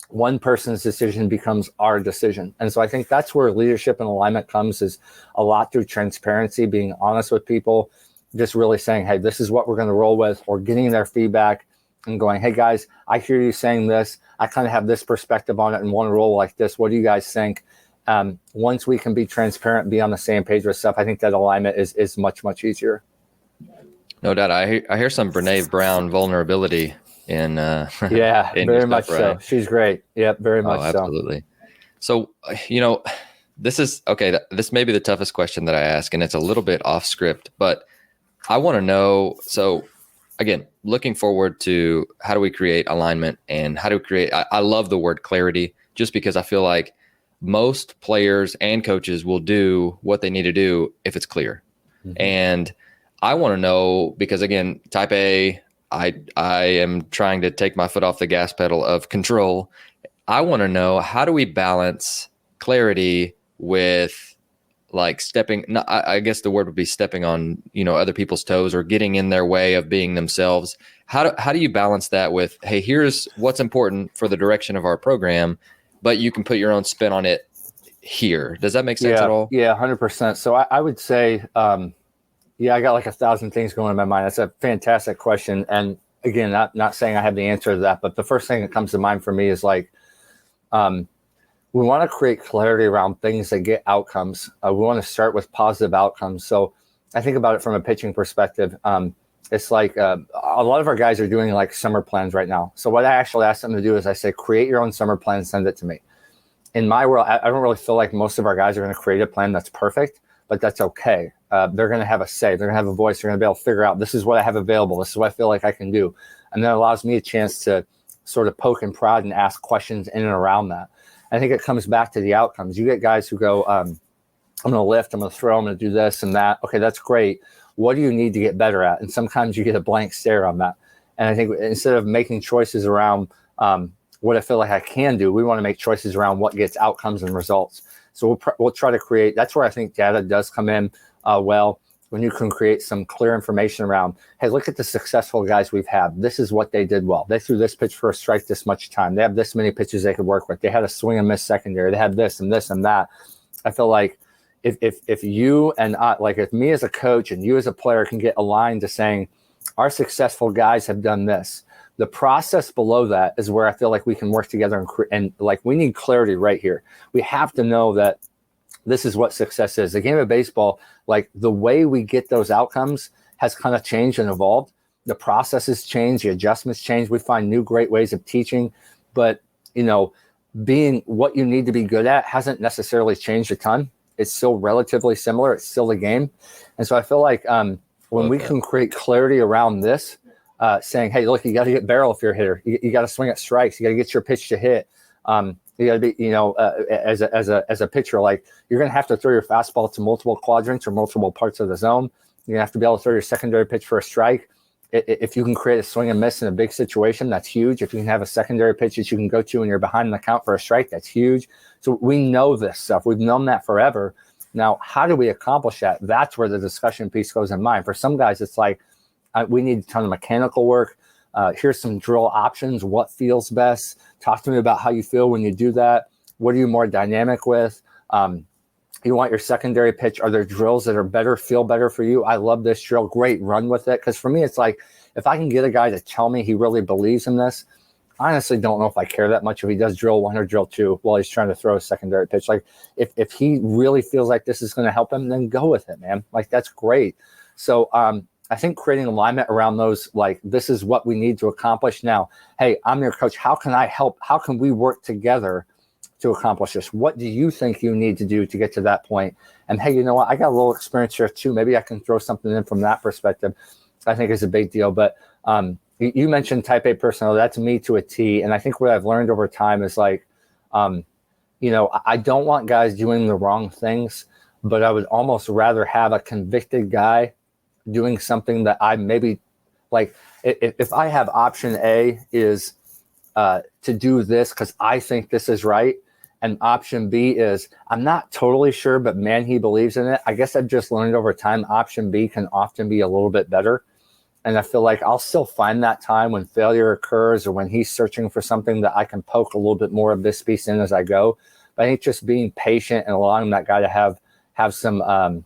Speaker 2: one person's decision becomes our decision. And so I think that's where leadership and alignment comes, is a lot through transparency, being honest with people, just really saying, hey, this is what we're going to roll with, or getting their feedback and going, hey guys, I hear you saying this. I kind of have this perspective on it and want to roll like this. What do you guys think? Once we can be transparent, be on the same page with stuff, I think that alignment is much, much easier.
Speaker 1: No doubt. I hear some Brene Brown vulnerability in
Speaker 2: yeah,
Speaker 1: in
Speaker 2: very
Speaker 1: stuff,
Speaker 2: much
Speaker 1: right?
Speaker 2: so. She's great. Yep, very much
Speaker 1: absolutely. So, this is okay. This may be the toughest question that I ask, and it's a little bit off script, but I want to know. So, again, looking forward to how do we create alignment, and how do we create, I love the word clarity, just because I feel like most players and coaches will do what they need to do if it's clear. Mm-hmm. And I want to know, because again, type A, I am trying to take my foot off the gas pedal of control. I want to know, how do we balance clarity with like stepping, I guess the word would be stepping on, other people's toes, or getting in their way of being themselves. How do you balance that with, hey, here's what's important for the direction of our program, but you can put your own spin on it here? Does that make sense at all?
Speaker 2: Yeah, 100%. So I would say, I got like 1,000 things going in my mind. That's a fantastic question. And again, not saying I have the answer to that, but the first thing that comes to mind for me is like, we want to create clarity around things that get outcomes. We want to start with positive outcomes. So I think about it from a pitching perspective. It's like a lot of our guys are doing like summer plans right now. So what I actually ask them to do is I say, create your own summer plan, send it to me. In my world, I don't really feel like most of our guys are going to create a plan that's perfect, but that's okay. They're going to have a say. They're going to have a voice. They're going to be able to figure out, this is what I have available. This is what I feel like I can do. And that allows me a chance to sort of poke and prod and ask questions in and around that. I think it comes back to the outcomes. You get guys who go, I'm going to lift, I'm going to throw, I'm going to do this and that. Okay, that's great. What do you need to get better at? And sometimes you get a blank stare on that. And I think instead of making choices around what I feel like I can do, we want to make choices around what gets outcomes and results. So we'll try to create, that's where I think data does come in well, when you can create some clear information around, hey, look at the successful guys we've had. This is what they did well. They threw this pitch for a strike this much time. They have this many pitches they could work with. They had a swing and miss secondary. They had this and this and that. I feel like if you and I, like if me as a coach and you as a player can get aligned to saying, our successful guys have done this, the process below that is where I feel like we can work together and like we need clarity right here. We have to know that this is what success is. The game of baseball, like the way we get those outcomes has kind of changed and evolved. The processes change, the adjustments change. We find new great ways of teaching, but being what you need to be good at hasn't necessarily changed a ton. It's still relatively similar. It's still a game. And so I feel like when we can create clarity around this, saying, hey, look, you got to get barrel if you're a hitter. You got to swing at strikes. You got to get your pitch to hit. You got to be, as a pitcher, like you're going to have to throw your fastball to multiple quadrants or multiple parts of the zone. You're going to have to be able to throw your secondary pitch for a strike. If you can create a swing and miss in a big situation, that's huge. If you can have a secondary pitch that you can go to when you're behind the count for a strike, that's huge. So we know this stuff. We've known that forever. Now, how do we accomplish that? That's where the discussion piece goes in mind. For some guys, it's like, we need a ton of mechanical work. Here's some drill options. What feels best? Talk to me about how you feel when you do that. What are you more dynamic with? You want your secondary pitch. Are there drills that are better, feel better for you? I love this drill. Great, run with it. Because for me, it's like, if I can get a guy to tell me he really believes in this, I honestly don't know if I care that much if he does drill 1 or drill 2 while he's trying to throw a secondary pitch. Like, if he really feels like this is going to help him, then go with it, man. Like, that's great. So I think creating alignment around those, like, this is what we need to accomplish now. Hey, I'm your coach. How can I help? How can we work together to accomplish this? What do you think you need to do to get to that point? And hey, you know what? I got a little experience here too. Maybe I can throw something in from that perspective. I think is a big deal. But you mentioned type A personnel. That's me to a T. And I think what I've learned over time is like, I don't want guys doing the wrong things, but I would almost rather have a convicted guy doing something that I maybe like. If I have option A is to do this because I think this is right, and option B is I'm not totally sure, but man, he believes in it. I guess I've just learned over time option B can often be a little bit better. And I feel like I'll still find that time when failure occurs or when he's searching for something that I can poke a little bit more of this piece in as I go. But I think just being patient and allowing that guy to have some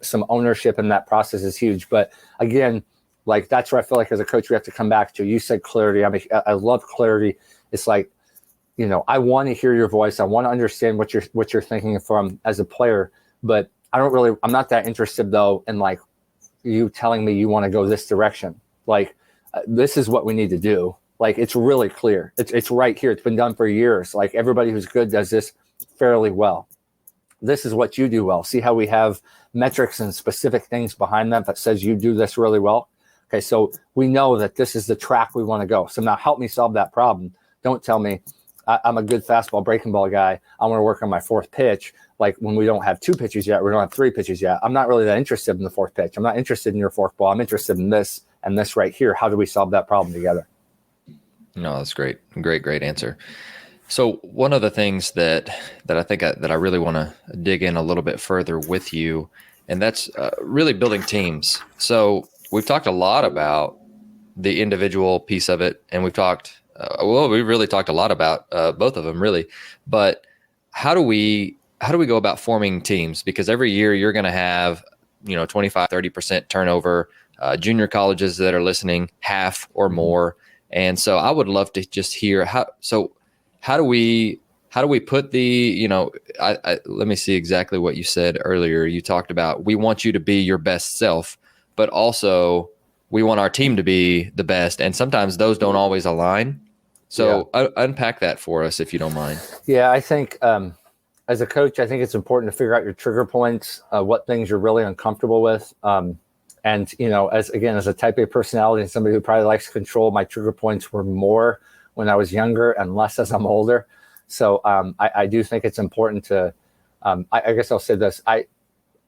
Speaker 2: some ownership in that process is huge. But again, like that's where I feel like as a coach we have to come back to. You said clarity. I love clarity. It's like, I want to hear your voice. I want to understand what you're thinking from as a player, but I'm not that interested though in like you telling me you want to go this direction. Like this is what we need to do. Like it's really clear. It's right here. It's been done for years. Like everybody who's good does this fairly well. This is what you do well. See how we have metrics and specific things behind that says you do this really well. Okay, so we know that this is the track we want to go. So now help me solve that problem. Don't tell me I'm a good fastball breaking ball guy. I want to work on my fourth pitch. Like when we don't have 2 pitches yet, we don't have 3 pitches yet. I'm not really that interested in the fourth pitch. I'm not interested in your fork ball. I'm interested in this and this right here. How do we solve that problem together?
Speaker 1: No, that's great. Great answer. So one of the things that I think that I really want to dig in a little bit further with you, and that's really building teams. So we've talked a lot about the individual piece of it, and we've talked we really talked a lot about both of them, really. But how do we go about forming teams? Because every year you're going to have 25-30% turnover. Junior colleges that are listening, half or more. And so I would love to just hear how do we put the let me see exactly what you said earlier. You talked about we want you to be your best self, but also we want our team to be the best, and sometimes those don't always align. So unpack that for us, if you don't mind. Yeah,
Speaker 2: I think as a coach, I think it's important to figure out your trigger points, what things you're really uncomfortable with. And, as a type A personality and somebody who probably likes control, my trigger points were more when I was younger and less as I'm older. So I do think it's important to, I guess I'll say this. I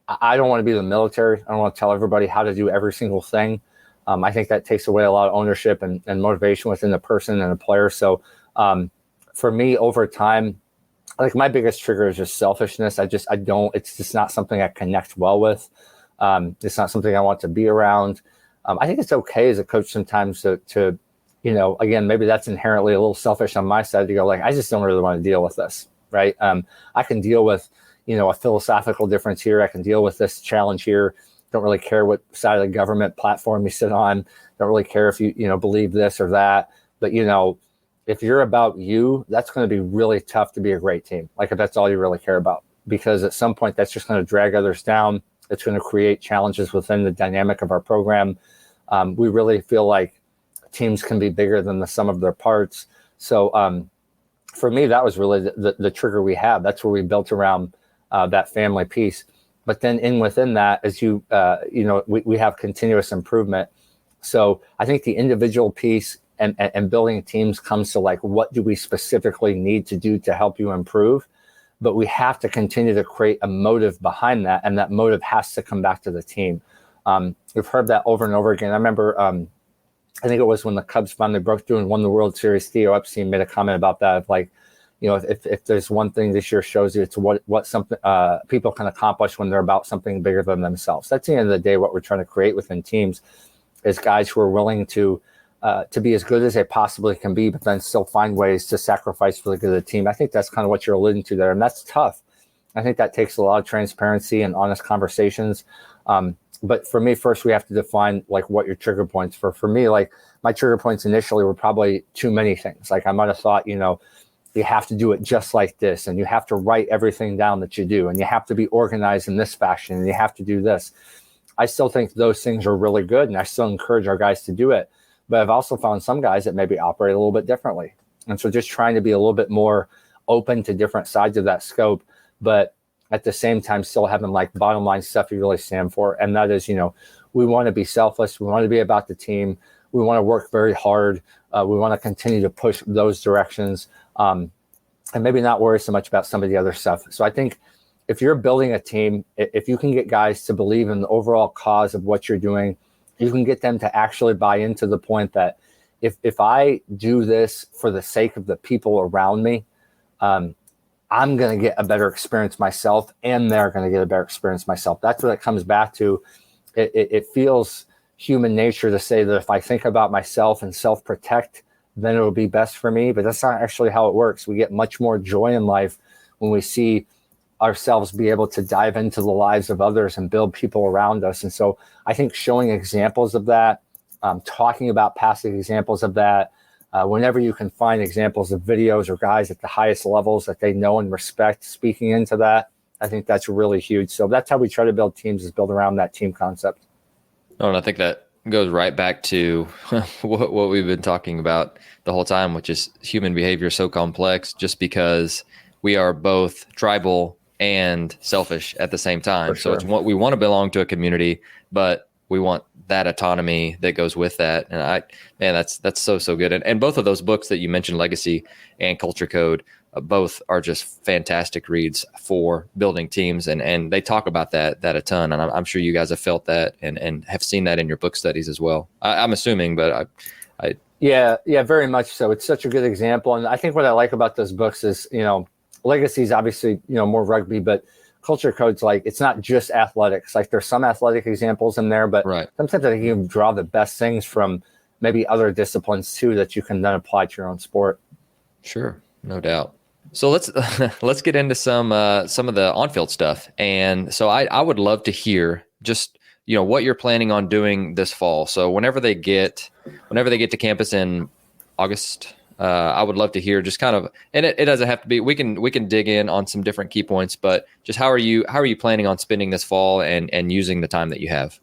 Speaker 2: don't want to be the military. I don't want to tell everybody how to do every single thing. I think that takes away a lot of ownership and motivation within the person and the player. So for me, over time, like my biggest trigger is just selfishness. It's just not something I connect well with. It's not something I want to be around. I think it's okay as a coach sometimes to again, maybe that's inherently a little selfish on my side to go like, I just don't really want to deal with this. Right. I can deal with, a philosophical difference here. I can deal with this challenge here. Don't really care what side of the government platform you sit on. Don't really care if you, believe this or that. But, if you're about you, that's going to be really tough to be a great team. Like if that's all you really care about. because at some point that's just going to drag others down. It's going to create challenges within the dynamic of our program. We really feel like teams can be bigger than the sum of their parts. So for me, that was really the trigger we had. That's where we built around that family piece. But then within that, as we have continuous improvement. So I think the individual piece and building teams comes to like, what do we specifically need to do to help you improve? But we have to continue to create a motive behind that. And that motive has to come back to the team. We've heard that over and over again. I remember, I think it was when the Cubs finally broke through and won the World Series, Theo Epstein made a comment about that of like, if there's one thing this year shows you, it's what something people can accomplish when they're about something bigger than themselves. That's the end of the day, what we're trying to create within teams is guys who are willing to be as good as they possibly can be, but then still find ways to sacrifice for the good of the team. I think that's kind of what you're alluding to there, and that's tough. I think that takes a lot of transparency and honest conversations. But for me, first, we have to define like what your trigger points for me, like my trigger points initially were probably too many things. Like I might have thought, you have to do it just like this, and you have to write everything down that you do, and you have to be organized in this fashion, and you have to do this. I still think those things are really good, and I still encourage our guys to do it. But I've also found some guys that maybe operate a little bit differently. And so just trying to be a little bit more open to different sides of that scope, but at the same time, still having like bottom line stuff you really stand for. And that is, we want to be selfless. We want to be about the team. We want to work very hard. We want to continue to push those directions and maybe not worry so much about some of the other stuff. So I think if you're building a team, if you can get guys to believe in the overall cause of what you're doing, you can get them to actually buy into the point that if I do this for the sake of the people around me, I'm going to get a better experience myself, and they're going to get a better experience myself. That's what it comes back to. It feels human nature to say that if I think about myself and self-protect, then it'll be best for me. But that's not actually how it works. We get much more joy in life when we see ourselves be able to dive into the lives of others and build people around us. And so I think showing examples of that, talking about past examples of that, whenever you can find examples of videos or guys at the highest levels that they know and respect speaking into that, I think that's really huge. So that's how we try to build teams, is build around that team concept.
Speaker 1: Oh, and I think that goes right back to what we've been talking about the whole time, which is human behavior is so complex just because we are both tribal and selfish at the same time.
Speaker 2: Sure.
Speaker 1: So it's what we want to belong to a community, but we want that autonomy that goes with that. And that's so good. And both of those books that you mentioned, Legacy and Culture Code, both are just fantastic reads for building teams. And they talk about that a ton. And I'm sure you guys have felt that and have seen that in your book studies as well. I'm assuming, but
Speaker 2: Yeah, very much so. It's such a good example. And I think what I like about those books is, Legacy is obviously, more rugby, but Culture Code's like, it's not just athletics. Like there's some athletic examples in there, but
Speaker 1: right.
Speaker 2: Sometimes I think you can draw the best things from maybe other disciplines too that you can then apply to your own sport.
Speaker 1: Sure, no doubt. So let's get into some of the on-field stuff. And so I would love to hear just what you're planning on doing this fall. So whenever they get to campus in August, I would love to hear just kind of, and it doesn't have to be, we can dig in on some different key points, but just how are you planning on spending this fall and using the time that you have?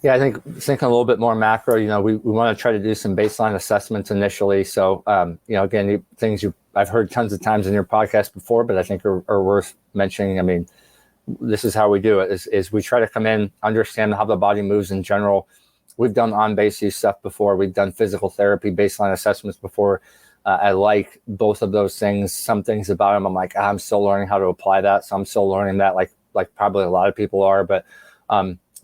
Speaker 2: Yeah, I think thinking a little bit more macro, we want to try to do some baseline assessments initially. So, again, things I've heard tons of times in your podcast before, but I think are worth mentioning. I mean, this is how we do it is we try to come in, understand how the body moves in general. We've done on-base use stuff before. We've done physical therapy baseline assessments before. I like both of those things. Some things about them, I'm like, I'm still learning how to apply that. So I'm still learning that like probably a lot of people are, but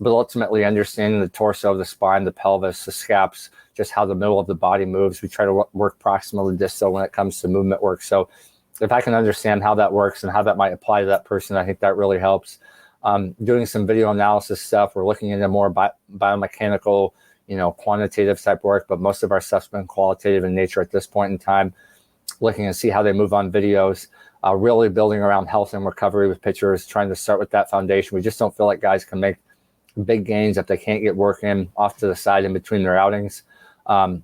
Speaker 2: ultimately understanding the torso, the spine, the pelvis, the scaps, just how the middle of the body moves. We try to work proximal to distal when it comes to movement work. So if I can understand how that works and how that might apply to that person, I think that really helps. Doing some video analysis stuff. We're looking into more biomechanical, quantitative type work, but most of our stuff's been qualitative in nature at this point in time, looking to see how they move on videos, really building around health and recovery with pitchers, trying to start with that foundation. We just don't feel like guys can make big gains if they can't get work in off to the side in between their outings. And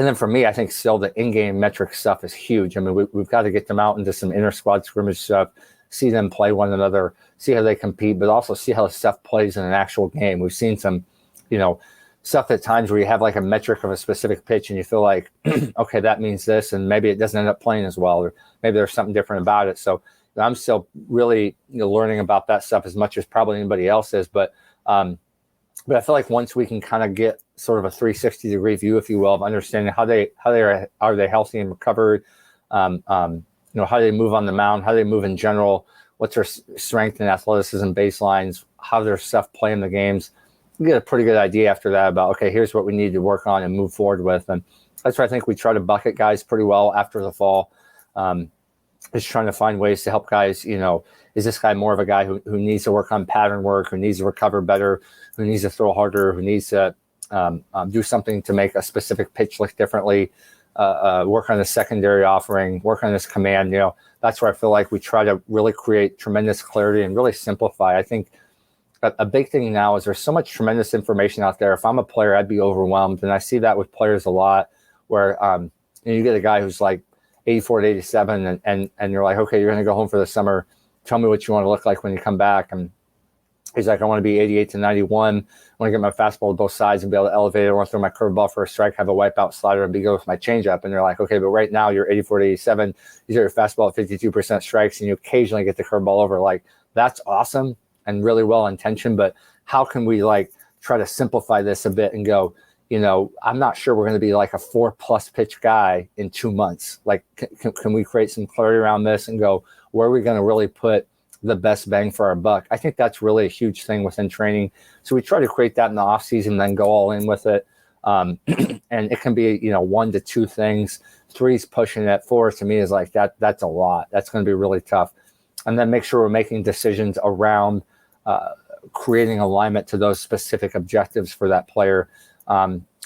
Speaker 2: then for me, I think still the in-game metric stuff is huge. I mean, we've got to get them out into some inter-squad scrimmage stuff, see them play one another, see how they compete, but also see how stuff plays in an actual game. We've seen some, stuff at times where you have like a metric of a specific pitch and you feel like, okay, that means this, and maybe it doesn't end up playing as well, or maybe there's something different about it. So I'm still really learning about that stuff as much as probably anybody else is. But I feel like once we can kind of get sort of a 360-degree view, if you will, of understanding how they are they healthy and recovered, how they move on the mound, how they move in general, what's their strength and athleticism baselines, how their stuff play in the games. You get a pretty good idea after that about, okay, here's what we need to work on and move forward with. And that's why I think we try to bucket guys pretty well after the fall. Just trying to find ways to help guys, is this guy more of a guy who needs to work on pattern work, who needs to recover better, who needs to throw harder, who needs to do something to make a specific pitch look differently, work on the secondary offering, work on this command. That's where I feel like we try to really create tremendous clarity and really simplify. I think a big thing now is there's so much tremendous information out there. If I'm a player, I'd be overwhelmed. And I see that with players a lot where you get a guy who's like 84 to 87 and you're like, okay, you're going to go home for the summer. Tell me what you want to look like when you come back. And he's like, I want to be 88 to 91. I want to get my fastball to both sides and be able to elevate it. I want to throw my curveball for a strike, have a wipeout slider, and be good with my changeup. And they're like, okay, but right now you're 84 to 87. You get your fastball at 52% strikes, and you occasionally get the curveball over. Like, that's awesome and really well intentioned. But how can we try to simplify this a bit and go, I'm not sure we're going to be like a 4+ pitch guy in 2 months. Like, can we create some clarity around this and go, where are we going to really put the best bang for our buck? I think that's really a huge thing within training. So we try to create that in the off season, then go all in with it. And it can be, 1 to 2 things. 3's pushing it. 4 to me is like that's a lot. That's going to be really tough. And then make sure we're making decisions around creating alignment to those specific objectives for that player.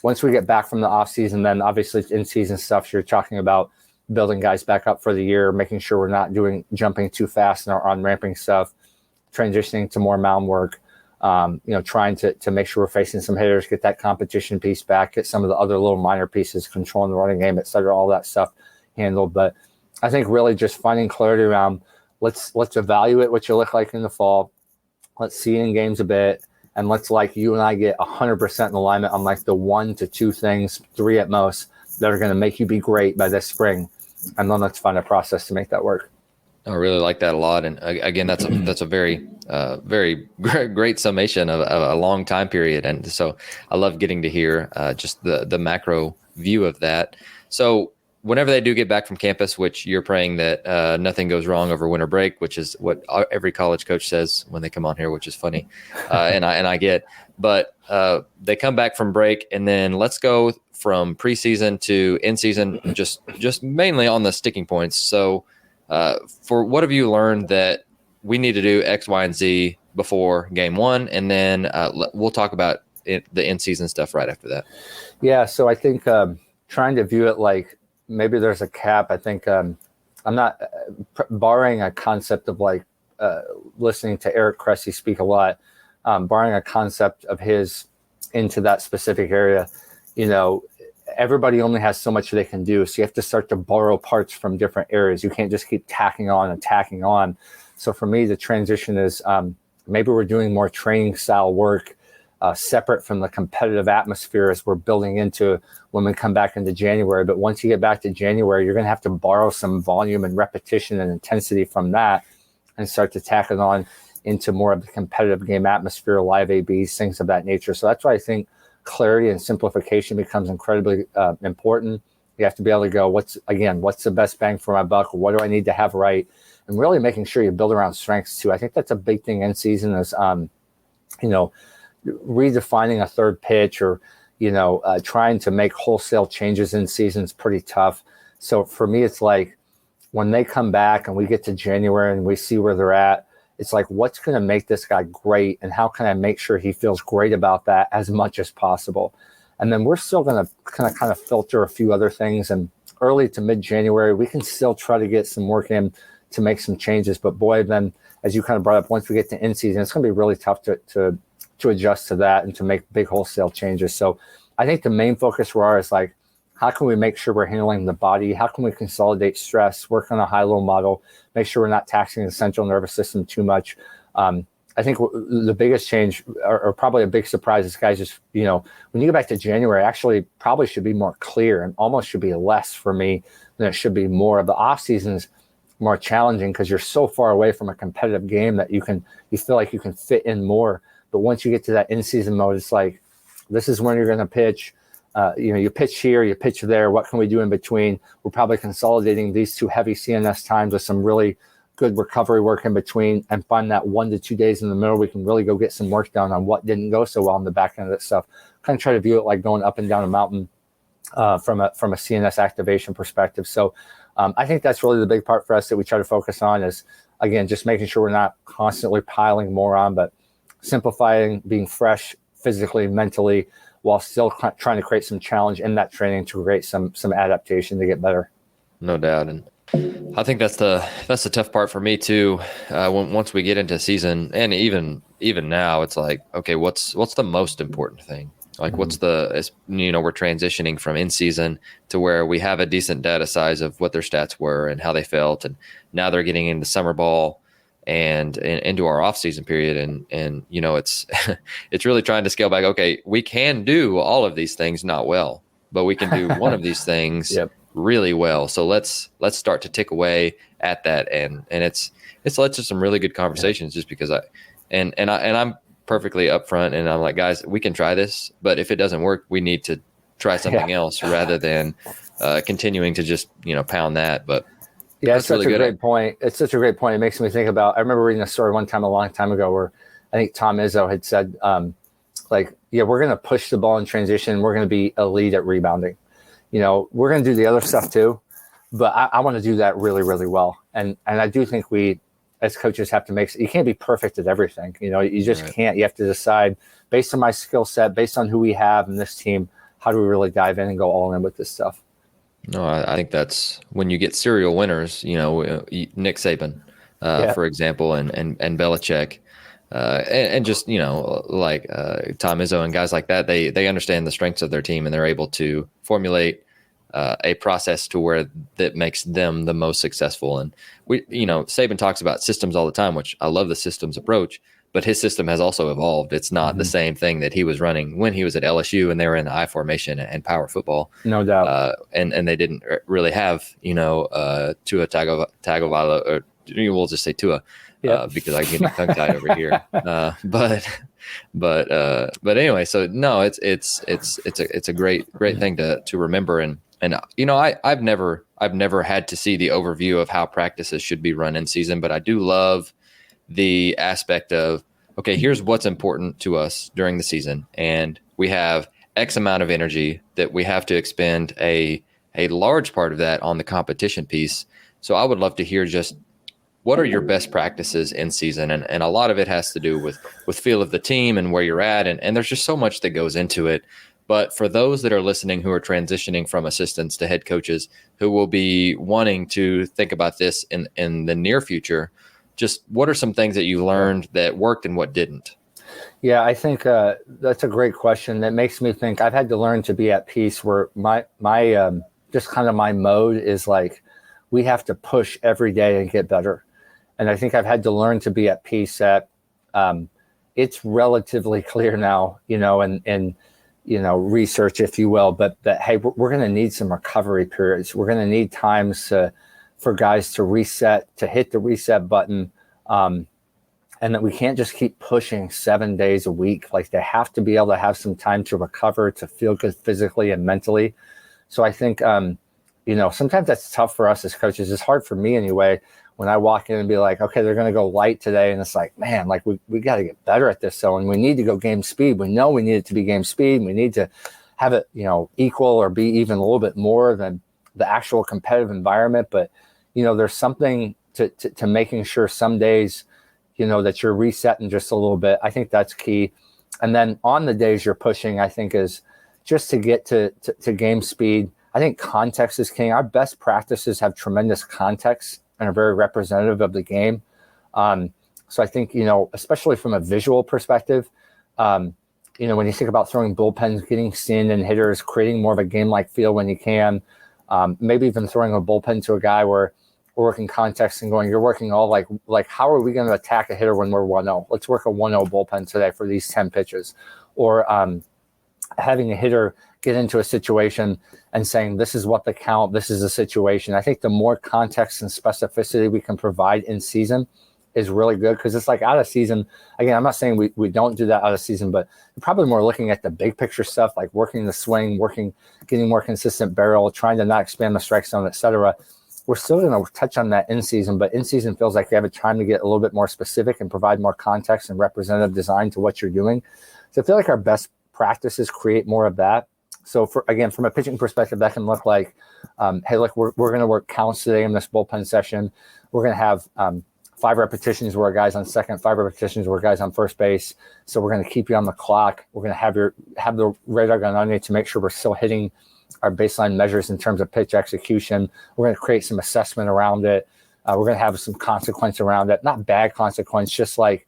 Speaker 2: Once we get back from the off season, then obviously in season stuff, so you're talking about building guys back up for the year, making sure we're not jumping too fast in our on-ramping stuff, transitioning to more mound work, trying to make sure we're facing some hitters, get that competition piece back, get some of the other little minor pieces, controlling the running game, et cetera, all that stuff handled. But I think really just finding clarity around let's evaluate what you look like in the fall. Let's see in games a bit. And let's you and I get 100% in alignment on the 1 to 2 things, 3 at most, that are going to make you be great by this spring. And then let's find a process to make that work.
Speaker 1: I really like that a lot. And again, that's a very, very great summation of a long time period. And so I love getting to hear just the macro view of that. So whenever they do get back from campus, which you're praying that nothing goes wrong over winter break, which is what every college coach says when they come on here, which is funny. And I get, but they come back from break, and then let's go from preseason to in season, just mainly on the sticking points. So for what have you learned that we need to do X, Y, and Z before game one? And then we'll talk about the in season stuff right after that.
Speaker 2: Yeah. So I think trying to view it like, maybe there's a cap. I think I'm not barring a concept of listening to Eric Cressy speak a lot, barring a concept of his into that specific area. Everybody only has so much they can do. So you have to start to borrow parts from different areas. You can't just keep tacking on. So for me, the transition is maybe we're doing more training style work separate from the competitive atmosphere as we're building into when we come back into January. But once you get back to January, you're going to have to borrow some volume and repetition and intensity from that and start to tack it on into more of the competitive game atmosphere, live ABs, things of that nature. So that's why I think clarity and simplification becomes incredibly important. You have to be able to go, what's the best bang for my buck? What do I need to have right? And really making sure you build around strengths too. I think that's a big thing in season is, redefining a third pitch or, trying to make wholesale changes in season is pretty tough. So for me, it's like when they come back and we get to January and we see where they're at, it's like, what's going to make this guy great? And how can I make sure he feels great about that as much as possible? And then we're still going to kind of filter a few other things. And early to mid-January, we can still try to get some work in to make some changes. But boy, then as you kind of brought up, once we get to in-season, it's going to be really tough to adjust to that and to make big wholesale changes. So I think the main focus for us is how can we make sure we're handling the body? How can we consolidate stress, work on a high-low model, make sure we're not taxing the central nervous system too much? I think the biggest change, or probably a big surprise, is guys just, when you go back to January, actually probably should be more clear and almost should be less for me than it should be more. Of the off season's more challenging because you're so far away from a competitive game that you feel like you can fit in more. But once you get to that in-season mode, it's like, this is when you're going to pitch. You pitch here, you pitch there. What can we do in between? We're probably consolidating these two heavy CNS times with some really good recovery work in between, and find that 1 to 2 days in the middle we can really go get some work done on what didn't go so well on the back end of that stuff. Kind of try to view it like going up and down a mountain from a CNS activation perspective. So I think that's really the big part for us that we try to focus on is, again, just making sure we're not constantly piling more on, but simplifying, being fresh physically, mentally, while still trying to create some challenge in that training to create some adaptation to get better.
Speaker 1: No doubt. And I think that's the tough part for me too. Once we get into season, and even now, it's like, okay, what's the most important thing? Like, we're transitioning from in season to where we have a decent data size of what their stats were and how they felt, and now they're getting into summer ball and into our off season period, and it's it's really trying to scale back. Okay, we can do all of these things not well, but we can do one of these things. Yep. Really well. So let's start to tick away at that, and it's led to some really good conversations, just because I'm perfectly upfront, and I'm like, guys, we can try this, but if it doesn't work, we need to try something else rather than continuing to just pound that. But
Speaker 2: yeah, it's such a great point. It's such a great point. It makes me think about, I remember reading a story one time a long time ago where I think Tom Izzo had said, we're going to push the ball in transition. We're going to be elite at rebounding. We're going to do the other stuff too, but I want to do that really, really well. And I do think we, as coaches, have to you can't be perfect at everything. You just can't. You have to decide, based on my skill set, based on who we have in this team, how do we really dive in and go all in with this stuff?
Speaker 1: No, I think that's when you get serial winners, Nick Saban, for example, and Belichick, and just, like Tom Izzo and guys like that, they understand the strengths of their team, and they're able to formulate a process to where that makes them the most successful. And Saban talks about systems all the time, which I love the systems approach, but his system has also evolved. It's not the same thing that he was running when he was at LSU and they were in the I formation and power football.
Speaker 2: No doubt.
Speaker 1: And they didn't really have, Tua Tagovailoa, or we'll just say Tua. Because I get tongue tied over here. But anyway, so no, it's a great thing to remember. And I've never had to see the overview of how practices should be run in season, but I do love the aspect of, okay, here's what's important to us during the season, and we have X amount of energy that we have to expend a large part of that on the competition piece. So I would love to hear just, what are your best practices in season? And a lot of it has to do with feel of the team and where you're at. And there's just so much that goes into it. But for those that are listening who are transitioning from assistants to head coaches, who will be wanting to think about this in the near future, just what are some things that you learned that worked and what didn't?
Speaker 2: Yeah, I think that's a great question. That makes me think I've had to learn to be at peace, where my just kind of my mode is like, we have to push every day and get better. And I think I've had to learn to be at peace that it's relatively clear now, and research, if you will, but that, hey, we're going to need some recovery periods. We're going to need times for guys to reset, to hit the reset button, and that we can't just keep pushing 7 days a week. Like, they have to be able to have some time to recover, to feel good physically and mentally. So I think, sometimes that's tough for us as coaches. It's hard for me anyway, when I walk in and be like, okay, they're going to go light today. And it's like, man, like we got to get better at this. So, and we need to go game speed. We know we need it to be game speed. We need to have it, equal or be even a little bit more than the actual competitive environment. But, there's something to making sure some days, that you're resetting just a little bit. I think that's key. And then on the days you're pushing, I think is just to get to game speed. I think context is king. Our best practices have tremendous context and are very representative of the game. So I think, especially from a visual perspective, when you think about throwing bullpens, getting seen and hitters, creating more of a game-like feel when you can, maybe even throwing a bullpen to a guy where we're working context and going, you're working all like how are we going to attack a hitter when we're 1-0? Let's work a 1-0 bullpen today for these 10 pitches. Or having a hitter get into a situation and saying, this is what the count, this is the situation. I think the more context and specificity we can provide in season is really good, because it's like out of season. Again, I'm not saying we don't do that out of season, but we're probably more looking at the big picture stuff, like working the swing, getting more consistent barrel, trying to not expand the strike zone, et cetera. We're still going to touch on that in season, but in season feels like you have a time to get a little bit more specific and provide more context and representative design to what you're doing. So I feel like our best practices create more of that. So from a pitching perspective, that can look like, hey, look, we're going to work counts today in this bullpen session. We're going to have 5 repetitions where a guy's on second, 5 repetitions where a guy's on first base. So we're going to keep you on the clock. We're going to have the radar gun on you to make sure we're still hitting our baseline measures in terms of pitch execution. We're going to create some assessment around it. We're going to have some consequence around it, not bad consequence, just like,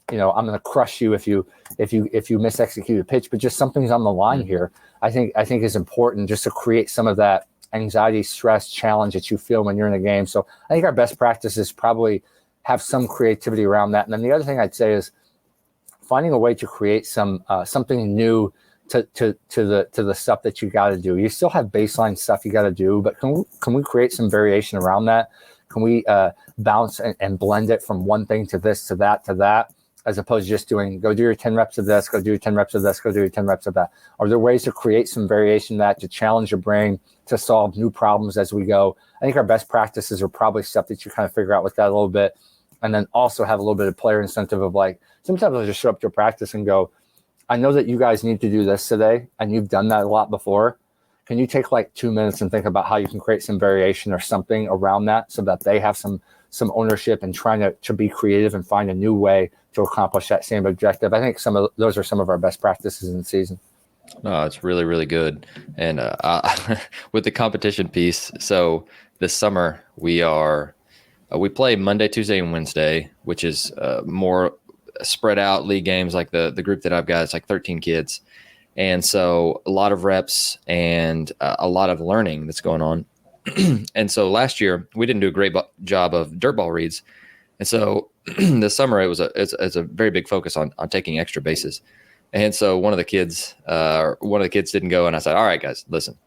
Speaker 2: I'm going to crush you if you misexecute a pitch, but just something's on the line here. I think is important just to create some of that anxiety, stress, challenge that you feel when you're in a game. So I think our best practice is probably have some creativity around that. And then the other thing I'd say is finding a way to create something new to the stuff that you got to do. You still have baseline stuff you got to do, but can we create some variation around that? Can we bounce and blend it from one thing to this, to that, as opposed to just doing, go do your 10 reps of this, go do your 10 reps of this, go do your 10 reps of that? Are there ways to create some variation in that, to challenge your brain, to solve new problems as we go? I think our best practices are probably stuff that you kind of figure out with that a little bit, and then also have a little bit of player incentive of like, sometimes I'll just show up to a practice and go, I know that you guys need to do this today, and you've done that a lot before. Can you take like 2 minutes and think about how you can create some variation or something around that so that they have some ownership and trying to be creative and find a new way to accomplish that same objective? I think those are some of our best practices in the season.
Speaker 1: No, it's really, really good. And with the competition piece, so this summer we play Monday, Tuesday, and Wednesday, which is more spread out league games. Like the group that I've got, it's like 13 kids. And so a lot of reps and a lot of learning that's going on. And so last year we didn't do a great job of dirt ball reads. And so this summer it's a very big focus on taking extra bases. And so one of the kids didn't go. And I said, all right, guys, listen,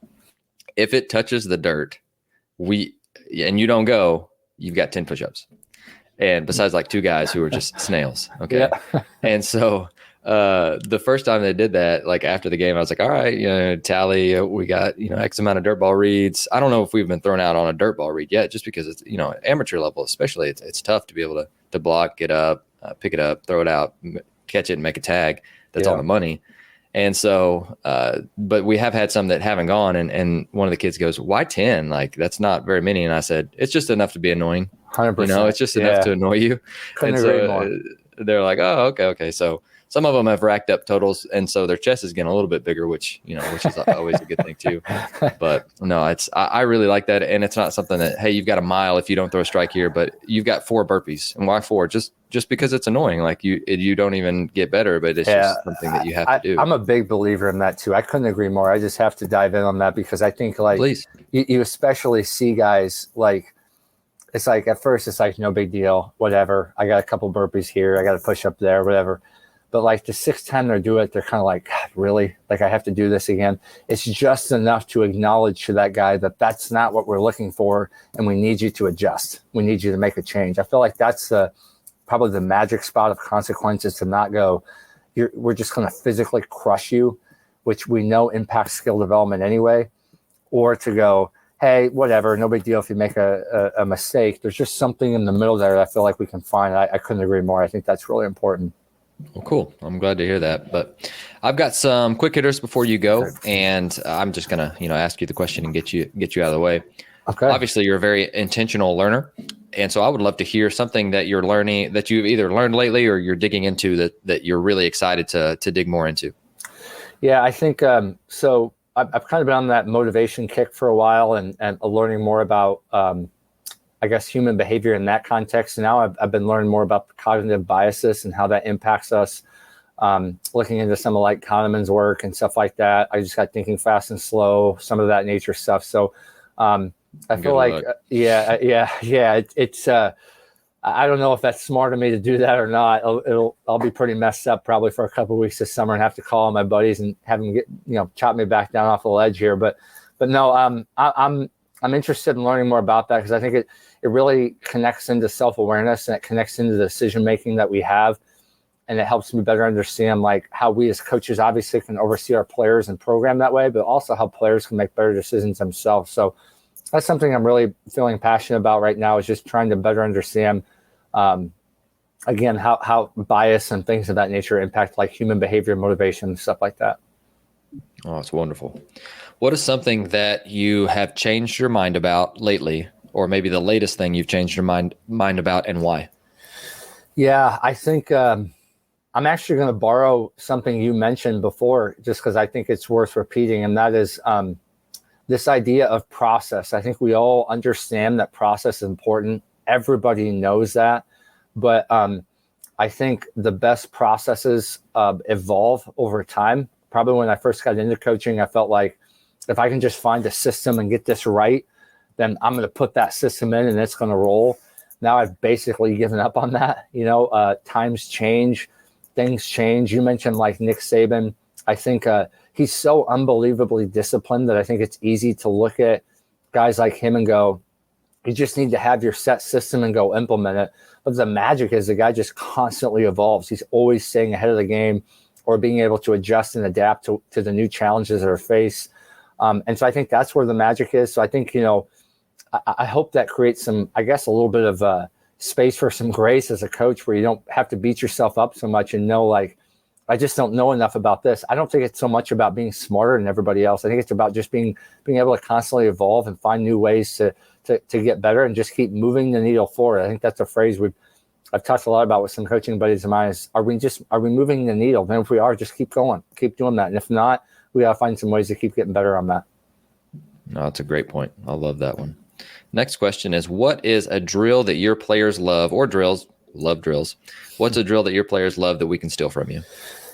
Speaker 1: if it touches the dirt, and you don't go, you've got 10 push-ups. And besides like 2 guys who were just snails. Okay. Yeah. And so the first time they did that, like after the game, I was like, all right, tally, we got, X amount of dirt ball reads. I don't know if we've been thrown out on a dirt ball read yet, just because it's, amateur level, especially it's tough to be able to block, get up, pick it up, throw it out, catch it and make a tag. That's on the money. And so, but we have had some that haven't gone, and one of the kids goes, why 10? Like, that's not very many. And I said, it's just enough to be annoying.
Speaker 2: 100%.
Speaker 1: It's just enough to annoy you.
Speaker 2: Couldn't agree more.
Speaker 1: They're like, oh, okay. So some of them have racked up totals, and so their chest is getting a little bit bigger, which is always a good thing too. But no, I really like that, and it's not something that, hey, you've got a mile if you don't throw a strike here, but you've got 4 burpees, and why 4? Just because it's annoying, like you don't even get better, but it's just something that you have to do.
Speaker 2: I'm a big believer in that too. I couldn't agree more. I just have to dive in on that because I think you especially see guys like. It's like at first it's like no big deal, whatever. I got a couple burpees here, I got a push up there, whatever. But like the 6th time they do it, they're kind of like, God, really? Like I have to do this again? It's just enough to acknowledge to that guy that that's not what we're looking for, and we need you to adjust. We need you to make a change. I feel like that's probably the magic spot of consequences, to not go, we're just going to physically crush you, which we know impacts skill development anyway, or to go, hey, whatever, no big deal if you make a mistake. There's just something in the middle there that I feel like we can find. I couldn't agree more. I think that's really important.
Speaker 1: Well, cool. I'm glad to hear that. But I've got some quick hitters before you go, and I'm just gonna, ask you the question and get you out of the way.
Speaker 2: Okay.
Speaker 1: Obviously, you're a very intentional learner, and so I would love to hear something that you're learning, that you've either learned lately or you're digging into that you're really excited to dig more into.
Speaker 2: Yeah, I think so. I've kind of been on that motivation kick for a while and learning more about, I guess, human behavior in that context. And now I've been learning more about cognitive biases and how that impacts us looking into some of like Kahneman's work and stuff like that. I just got thinking fast and slow, some of that nature stuff. So I feel like, it's I don't know if that's smart of me to do that or not. I'll be pretty messed up probably for a couple of weeks this summer and have to call my buddies and have them get, chop me back down off the ledge here. But no, I'm interested in learning more about that because I think it really connects into self-awareness and it connects into the decision-making that we have. And it helps me better understand like how we as coaches obviously can oversee our players and program that way, but also how players can make better decisions themselves. So that's something I'm really feeling passionate about right now, is just trying to better understand, again, how bias and things of that nature impact like human behavior, motivation, stuff like that.
Speaker 1: Oh, it's wonderful. What is something that you have changed your mind about lately, or maybe the latest thing you've changed your mind about, and why?
Speaker 2: Yeah, I think I'm actually going to borrow something you mentioned before, just because I think it's worth repeating, and that is this idea of process. I think we all understand that process is important. Everybody knows that, but I think the best processes evolve over time. Probably when I first got into coaching, I felt like if I can just find a system and get this right, then I'm going to put that system in and it's going to roll. Now I've basically given up on that. Times change, things change. You mentioned like Nick Saban. I think he's so unbelievably disciplined that I think it's easy to look at guys like him and go, you just need to have your set system and go implement it. But the magic is the guy just constantly evolves. He's always staying ahead of the game or being able to adjust and adapt to the new challenges that are faced. And so I think that's where the magic is. So I think, I hope that creates some, I guess, a little bit of space for some grace as a coach where you don't have to beat yourself up so much and know, like, I just don't know enough about this. I don't think it's so much about being smarter than everybody else. I think it's about just being able to constantly evolve and find new ways to get better and just keep moving the needle forward. I think that's a phrase I've talked a lot about with some coaching buddies of mine is, are we moving the needle? And if we are, just keep going, keep doing that. And if not, we got to find some ways to keep getting better on that.
Speaker 1: No, that's a great point. I love that one. Next question is, what is a drill that your players love, or love drills? What's a drill that your players love that we can steal from you?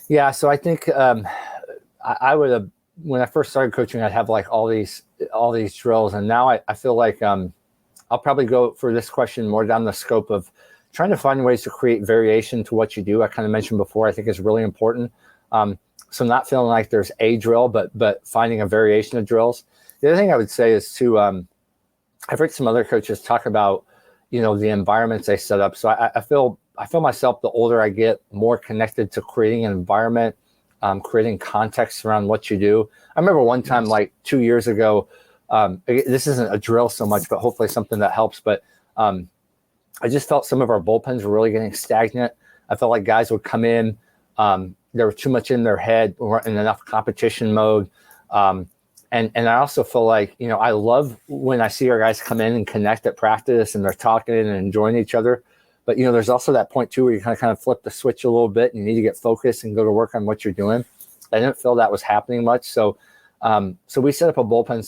Speaker 2: Yeah. So I think I would have, when I first started coaching, I'd have like all these drills. And now I feel like I'll probably go for this question more down the scope of trying to find ways to create variation to what you do. I kind of mentioned before, I think is really important. So not feeling like there's a drill, but finding a variation of drills. The other thing I would say is to, I've heard some other coaches talk about, the environments they set up. So I feel myself, the older I get, more connected to creating an environment, creating context around what you do. I remember one time, like 2 years ago, this isn't a drill so much, but hopefully something that helps. But I just felt some of our bullpens were really getting stagnant. I felt like guys would come in, there was too much in their head, weren't in enough competition mode. And I also feel like, I love when I see our guys come in and connect at practice and they're talking and enjoying each other. But, there's also that point too where you kind of flip the switch a little bit and you need to get focused and go to work on what you're doing. I didn't feel that was happening much. So we set up a bullpen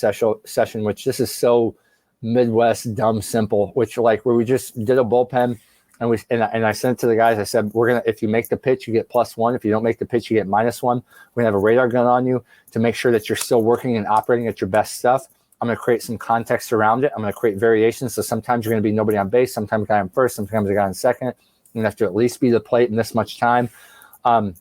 Speaker 2: session, which this is so Midwest, dumb, simple, which like where we just did a bullpen and I sent it to the guys. I said, if you make the pitch, you get +1. If you don't make the pitch, you get -1. We're gonna have a radar gun on you to make sure that you're still working and operating at your best stuff. I'm gonna create some context around it. I'm gonna create variations. So sometimes you're gonna be nobody on base, sometimes a guy on first, sometimes a guy on second. You have to at least be the plate in this much time. And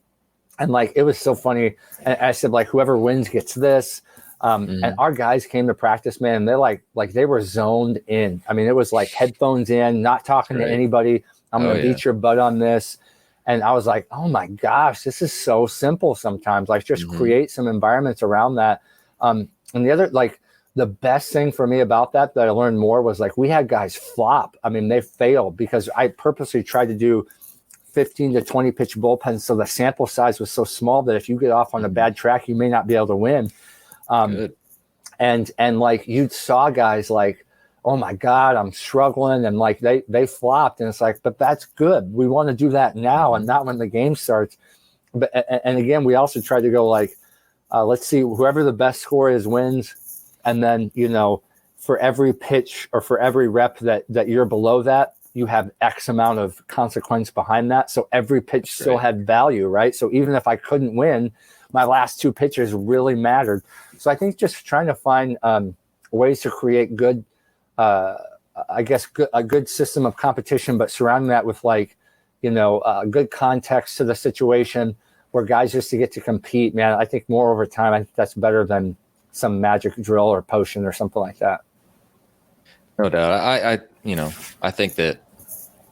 Speaker 2: like it was so funny. And I said, like, whoever wins gets this. And our guys came to practice, man, and they're like they were zoned in. I mean, it was like headphones in, not talking to anybody. I'm going to beat your butt on this. And I was like, oh my gosh, this is so simple sometimes. Like just create some environments around that. And the other, like the best thing for me about that I learned more was like we had guys flop. I mean, they failed because I purposely tried to do 15 to 20 pitch bullpens. So the sample size was so small that if you get off on a bad track, you may not be able to win. And like you saw guys like, oh my God, I'm struggling. And like they flopped and it's like, but that's good. We want to do that now and not when the game starts. But, and again, we also tried to go like, let's see, whoever the best score is wins. And then, for every pitch or for every rep that you're below that, you have X amount of consequence behind that. So every pitch still had value, right? So even if I couldn't win, my last 2 pitches really mattered. So I think just trying to find ways to create good, a good system of competition, but surrounding that with good context to the situation where guys just to get to compete, man, I think more over time, I think that's better than some magic drill or potion or something like that.
Speaker 1: No doubt. I think that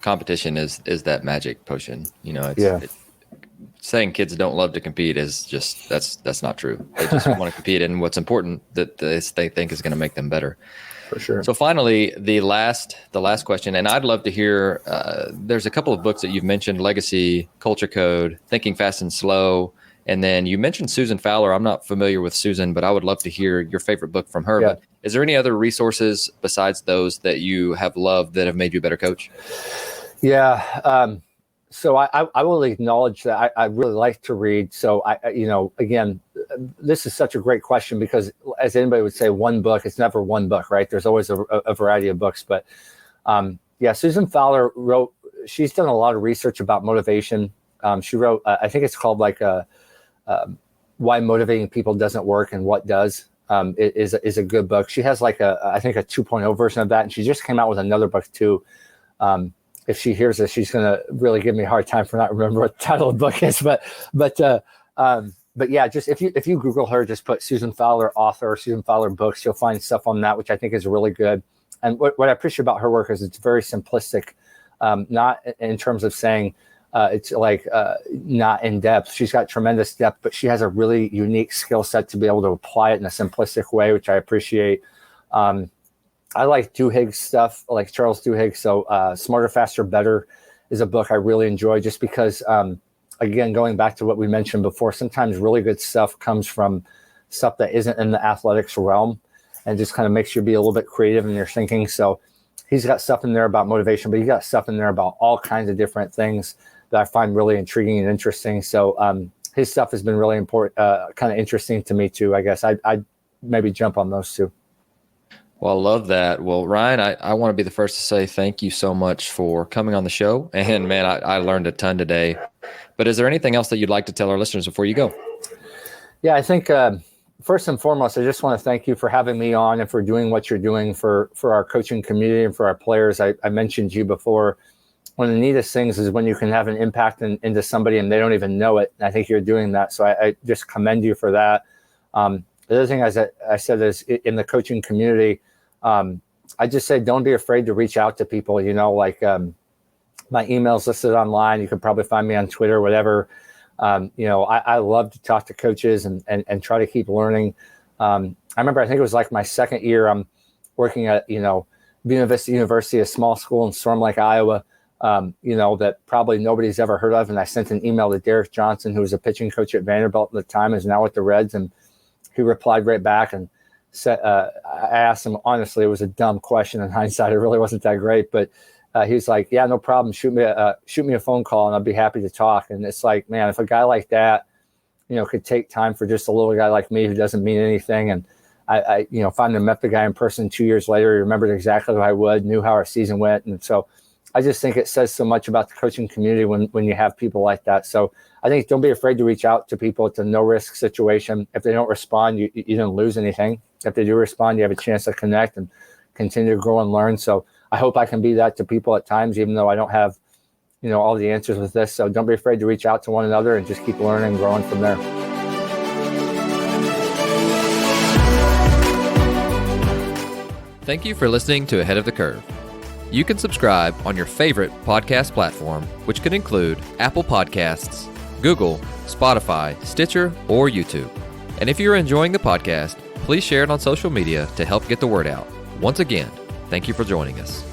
Speaker 1: competition is that magic potion. Saying kids don't love to compete is just, that's not true. They just want to compete in what's important that they think is going to make them better.
Speaker 2: For sure.
Speaker 1: So finally, the last question, and I'd love to hear, there's a couple of books that you've mentioned, Legacy, Culture Code, Thinking Fast and Slow, and then you mentioned Susan Fowler. I'm not familiar with Susan, but I would love to hear your favorite book from her. Yeah. But is there any other resources besides those that you have loved that have made you a better coach?
Speaker 2: Yeah. So I will acknowledge that I really like to read. So again, this is such a great question because as anybody would say, one book, it's never one book, right? There's always a variety of books, but Susan Fowler she's done a lot of research about motivation. She wrote, I think it's called Why Motivating People Doesn't Work and What Does. It is a good book. She has I think a 2.0 version of that. And she just came out with another book too. If she hears this, she's going to really give me a hard time for not remembering what the title of the book is. But yeah, just if you Google her, just put Susan Fowler author, Susan Fowler books, you'll find stuff on that, which I think is really good. And what I appreciate about her work is it's very simplistic, not in terms of saying it's not in depth. She's got tremendous depth, but she has a really unique skill set to be able to apply it in a simplistic way, which I appreciate. I like Duhig's stuff, like Charles Duhigg. So Smarter, Faster, Better is a book I really enjoy just because, again, going back to what we mentioned before, sometimes really good stuff comes from stuff that isn't in the athletics realm and just kind of makes you be a little bit creative in your thinking. So he's got stuff in there about motivation, but he's got stuff in there about all kinds of different things that I find really intriguing and interesting. So his stuff has been really important, kind of interesting to me too, I guess. I'd maybe jump on those two.
Speaker 1: Well, I love that. Well, Ryan, I want to be the first to say thank you so much for coming on the show. And man, I learned a ton today. But is there anything else that you'd like to tell our listeners before you go? Yeah,
Speaker 2: I think first and foremost, I just want to thank you for having me on and for doing what you're doing for our coaching community and for our players. I mentioned you before. One of the neatest things is when you can have an impact into somebody and they don't even know it. And I think you're doing that. So I just commend you for that. The other thing I said is in the coaching community, I just say, don't be afraid to reach out to people, my email's listed online. You can probably find me on Twitter, whatever. I love to talk to coaches and try to keep learning. I remember, I think it was like my second year, I'm working at, Buena Vista University, a small school in Storm Lake, Iowa, that probably nobody's ever heard of. And I sent an email to Derek Johnson, who was a pitching coach at Vanderbilt at the time, is now with the Reds. And he replied right back and said, I asked him, honestly, it was a dumb question in hindsight. It really wasn't that great, but he was like, yeah, no problem. Shoot me a phone call and I'll be happy to talk. And it's like, man, if a guy like that, could take time for just a little guy like me who doesn't mean anything. And I finally met the guy in person 2 years later. He remembered exactly who I would, knew how our season went. And so I just think it says so much about the coaching community when you have people like that. So I think don't be afraid to reach out to people. It's a no-risk situation. If they don't respond, you didn't lose anything. If they do respond, you have a chance to connect and continue to grow and learn. So I hope I can be that to people at times, even though I don't have, all the answers with this. So don't be afraid to reach out to one another and just keep learning and growing from there.
Speaker 1: Thank you for listening to Ahead of the Curve. You can subscribe on your favorite podcast platform, which could include Apple Podcasts, Google, Spotify, Stitcher, or YouTube. And if you're enjoying the podcast, please share it on social media to help get the word out. Once again, thank you for joining us.